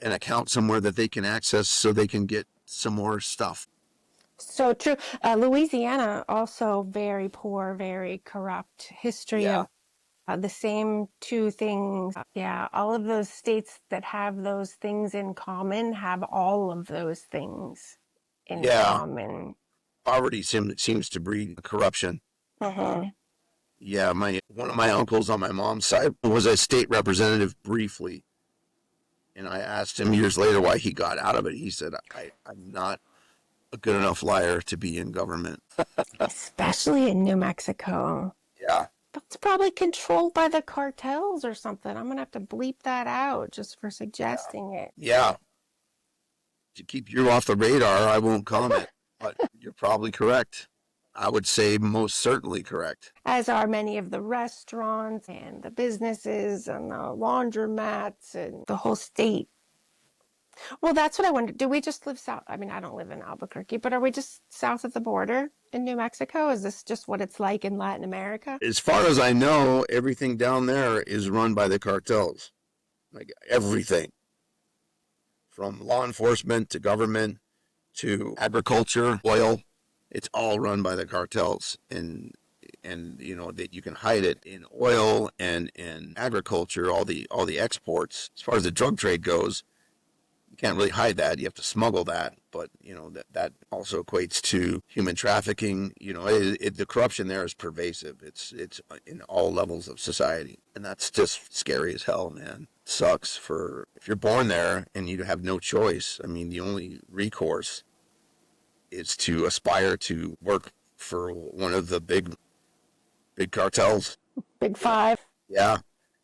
an account somewhere that they can access so they can get some more stuff. So true. Louisiana, also very poor, very corrupt history Yeah. of the same two things. Yeah, all of those states that have those things in common have all of those things in Yeah. common. Poverty seems to breed corruption. Mm-hmm. Yeah, one of my uncles on my mom's side was a state representative briefly, and I asked him years later why he got out of it. He said, I'm not a good enough liar to be in government. Especially in New Mexico. Yeah. That's probably controlled by the cartels or something. I'm going to have to bleep that out just for Yeah. suggesting it. Yeah. To keep you off the radar, I won't comment, but you're probably correct. I would say most certainly correct. As are many of the restaurants and the businesses and the laundromats and the whole state. Well, that's what I wondered. Do we just live south? I mean, I don't live in Albuquerque, but are we just south of the border in New Mexico? Is this just what it's like in Latin America? As far as I know, everything down there is run by the cartels. Like everything. From law enforcement to government to agriculture, oil, it's all run by the cartels. And that you can hide it in oil and in agriculture, all the exports. As far as the drug trade goes, you can't really hide that. You have to smuggle that, but that also equates to human trafficking. The corruption there is pervasive. It's in all levels of society, and that's just scary as hell, man. It sucks for if you're born there and you have no choice. I mean, the only recourse is to aspire to work for one of the big cartels. Big Five. Yeah.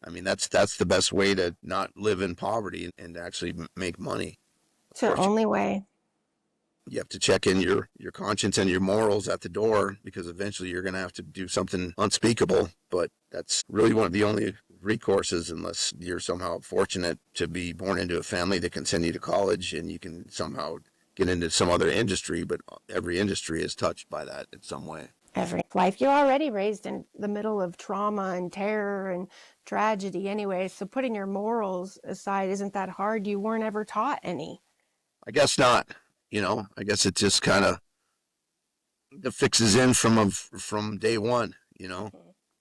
I mean, that's the best way to not live in poverty and actually make money. Of It's the course, only way. you have to check in your conscience and your morals at the door because eventually you're going to have to do something unspeakable. But that's really one of the only recourses unless you're somehow fortunate to be born into a family that can send you to college and you can somehow get into some other industry. But every industry is touched by that in some way. Every life. You're already raised in the middle of trauma and terror and tragedy anyway, so putting your morals aside isn't that hard. You weren't ever taught any. I guess not. I guess it just kind of the fix is in from day one. As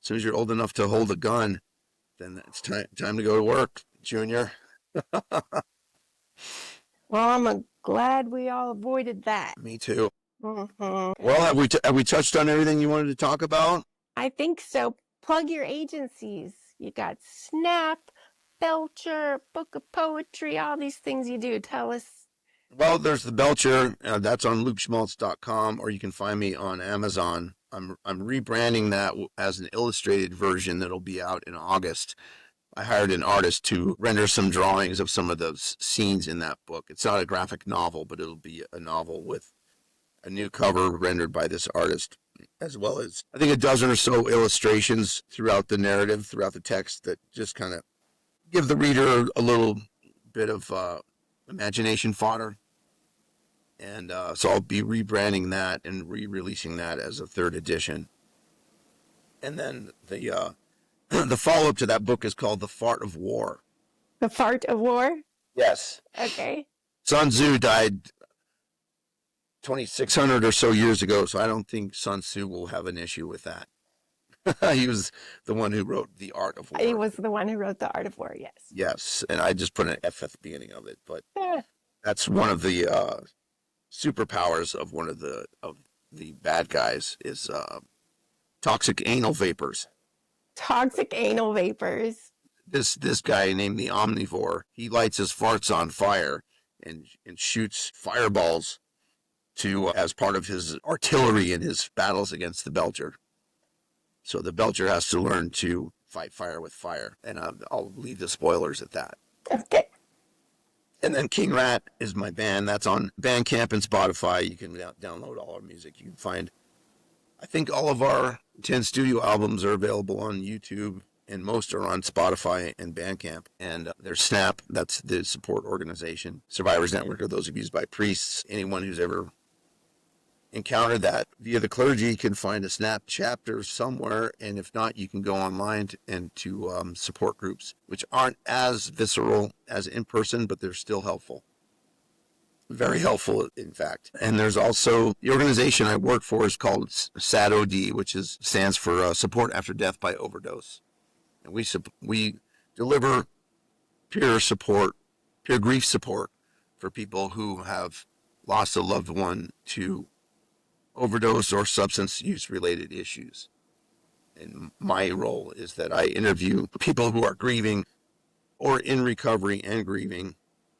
soon as you're old enough to hold a gun, then it's time to go to work, Junior. Well, I'm glad we all avoided that. Me too. Mm-hmm. Well, have we touched on everything you wanted to talk about? I think so. Plug your agencies. You got Snap, Belcher, Book of Poetry, all these things you do. Tell us. Well, there's the Belcher. That's on lukeschmaltz.com, or you can find me on Amazon. I'm rebranding that as an illustrated version that'll be out in August. I hired an artist to render some drawings of some of those scenes in that book. It's not a graphic novel, but it'll be a novel with a new cover rendered by this artist, as well as I think a dozen or so illustrations throughout the narrative, throughout the text, that just kind of give the reader a little bit of imagination fodder. And so I'll be rebranding that and re-releasing that as a third edition. And then the the follow-up to that book is called The Fart of War. The Fart of War? Yes. Okay. Sun Tzu died 2,600 or so years ago, so I don't think Sun Tzu will have an issue with that. He was the one who wrote The Art of War. He was the one who wrote The Art of War, yes. Yes, and I just put an F at the beginning of it, but Yeah. that's one of the superpowers of one of the bad guys is toxic anal vapors. Toxic anal vapors. This guy named the Omnivore, he lights his farts on fire and shoots fireballs to as part of his artillery in his battles against the Belcher. So the Belcher has to learn to fight fire with fire, and I'll leave the spoilers at that. Okay. And then King Rat is my band. That's on Bandcamp and Spotify. You can download all our music. You can find, I think all of our 10 studio albums are available on YouTube, and most are on Spotify and Bandcamp. And there's SNAP, that's the support organization. Survivors Network are those abused by priests. Anyone who's ever encountered that via the clergy can find a SNAP chapter somewhere, and if not, you can go online and to support groups, which aren't as visceral as in person, but they're still helpful. Very helpful, in fact. And there's also the organization I work for is called SADOD, which stands for Support After Death by Overdose. And we deliver peer support, peer grief support for people who have lost a loved one to overdose or substance use related issues. And my role is that I interview people who are grieving or in recovery and grieving,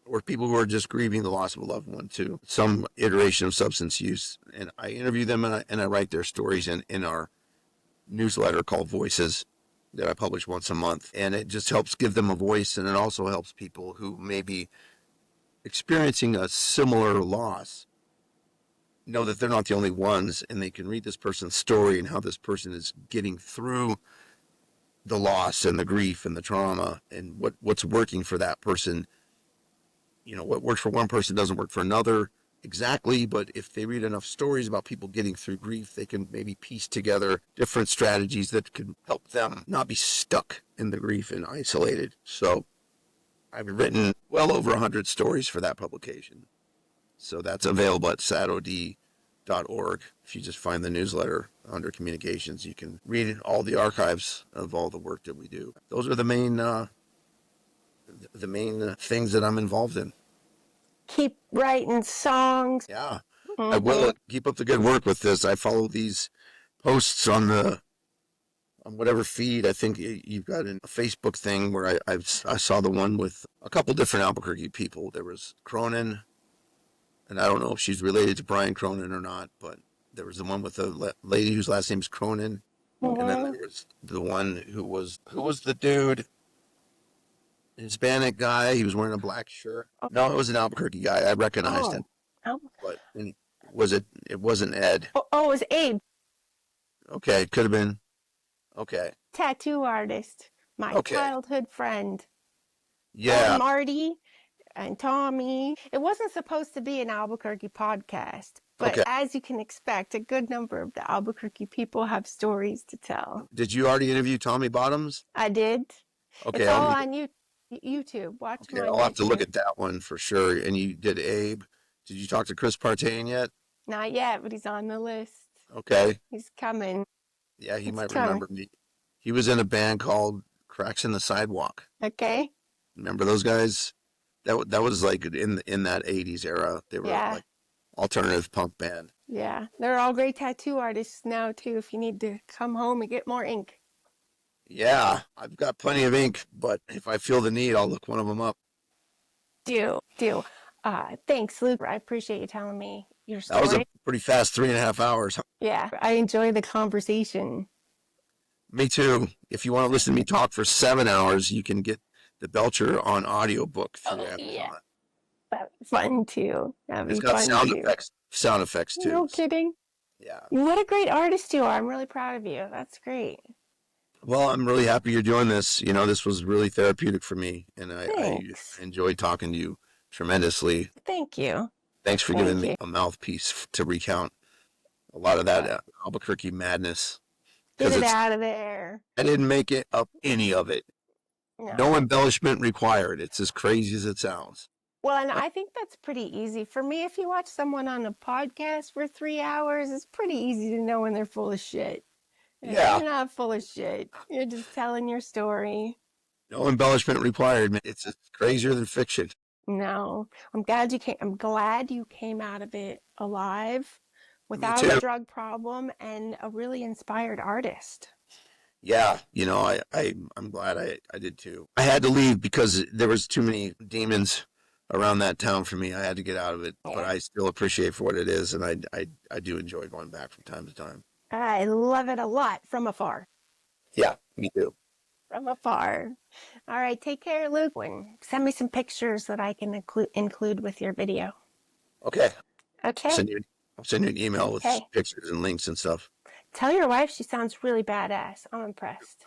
or people who are just grieving the loss of a loved one to some iteration of substance use. And I interview them and I write their stories in our newsletter called Voices that I publish once a month. And it just helps give them a voice, and it also helps people who may be experiencing a similar loss know that they're not the only ones, and they can read this person's story and how this person is getting through the loss and the grief and the trauma, and what's working for that person. You know, what works for one person doesn't work for another exactly, but if they read enough stories about people getting through grief, they can maybe piece together different strategies that can help them not be stuck in the grief and isolated. So I've written well over 100 stories for that publication. So that's available at sadod.org. If you just find the newsletter under communications, you can read all the archives of all the work that we do. Those are the main things that I'm involved in. Keep writing songs. Yeah, I will. Keep up the good work with this. I follow these posts on whatever feed. I think you've got a Facebook thing where I saw the one with a couple different Albuquerque people. There was Cronin, and I don't know if she's related to Brian Cronin or not, but there was the one with the lady whose last name is Cronin, and then there was the one who was the dude, Hispanic guy. He was wearing a black shirt. No, it was an Albuquerque guy. I recognized him, but it wasn't Ed. Oh, it was Abe. Okay, it could have been. Okay. Tattoo artist. My childhood friend. Yeah. And Marty and Tommy. It wasn't supposed to be an Albuquerque podcast, but as you can expect, a good number of the Albuquerque people have stories to tell. Did you already interview Tommy Bottoms? I did. Okay. It's all on YouTube. Watch my I'll have to look at that one for sure. And you did Abe. Did you talk to Chris Partain yet? Not yet, but he's on the list. Okay. He's coming. Yeah, he might remember me. He was in a band called Cracks in the Sidewalk. Okay. Remember those guys? That was like in that 80s era. They were like alternative punk band. Yeah. They're all great tattoo artists now too, if you need to come home and get more ink. Yeah, I've got plenty of ink, but if I feel the need, I'll look one of them up. Do. Thanks, Luke. I appreciate you telling me your story. That was a pretty fast 3.5 hours. Yeah, I enjoy the conversation. Me too. If you want to listen to me talk for 7 hours, you can get the Belcher on audiobook through Oh, yeah. Amazon. That'd be fun too. That'd It's be got fun too. sound effects too. No kidding. Yeah. What a great artist you are. I'm really proud of you. That's great. Well, I'm really happy you're doing this. You know, this was really therapeutic for me, and I Thanks. enjoyed talking to you tremendously. Thank you. Thanks for giving Thank me you. a mouthpiece to recount a lot of that Uh, Albuquerque madness Get because it out of there. I didn't make it up any of it. No No. embellishment required. It's as crazy as it sounds. Well, and I think that's pretty easy. For me, if you watch someone on a podcast for 3 hours, it's pretty easy to know when they're full of shit. Yeah, You're not full of shit. You're just telling your story. no embellishment required. Man. It's crazier than fiction. No. I'm glad you came out of it alive Me without a too. drug problem and a really inspired artist. Yeah, you know, I'm glad I did too. I had to leave because there was too many demons around that town for me. I had to get out of it, but Yeah. I still appreciate for what it is, and I do enjoy going back from time to time. I love it a lot from afar. Yeah, me too. From afar. All right, take care, Luke. And send me some pictures that I can include with your video. Okay, Okay. I'll send you an email with Okay. pictures and links and stuff. Tell your wife she sounds really badass. I'm impressed.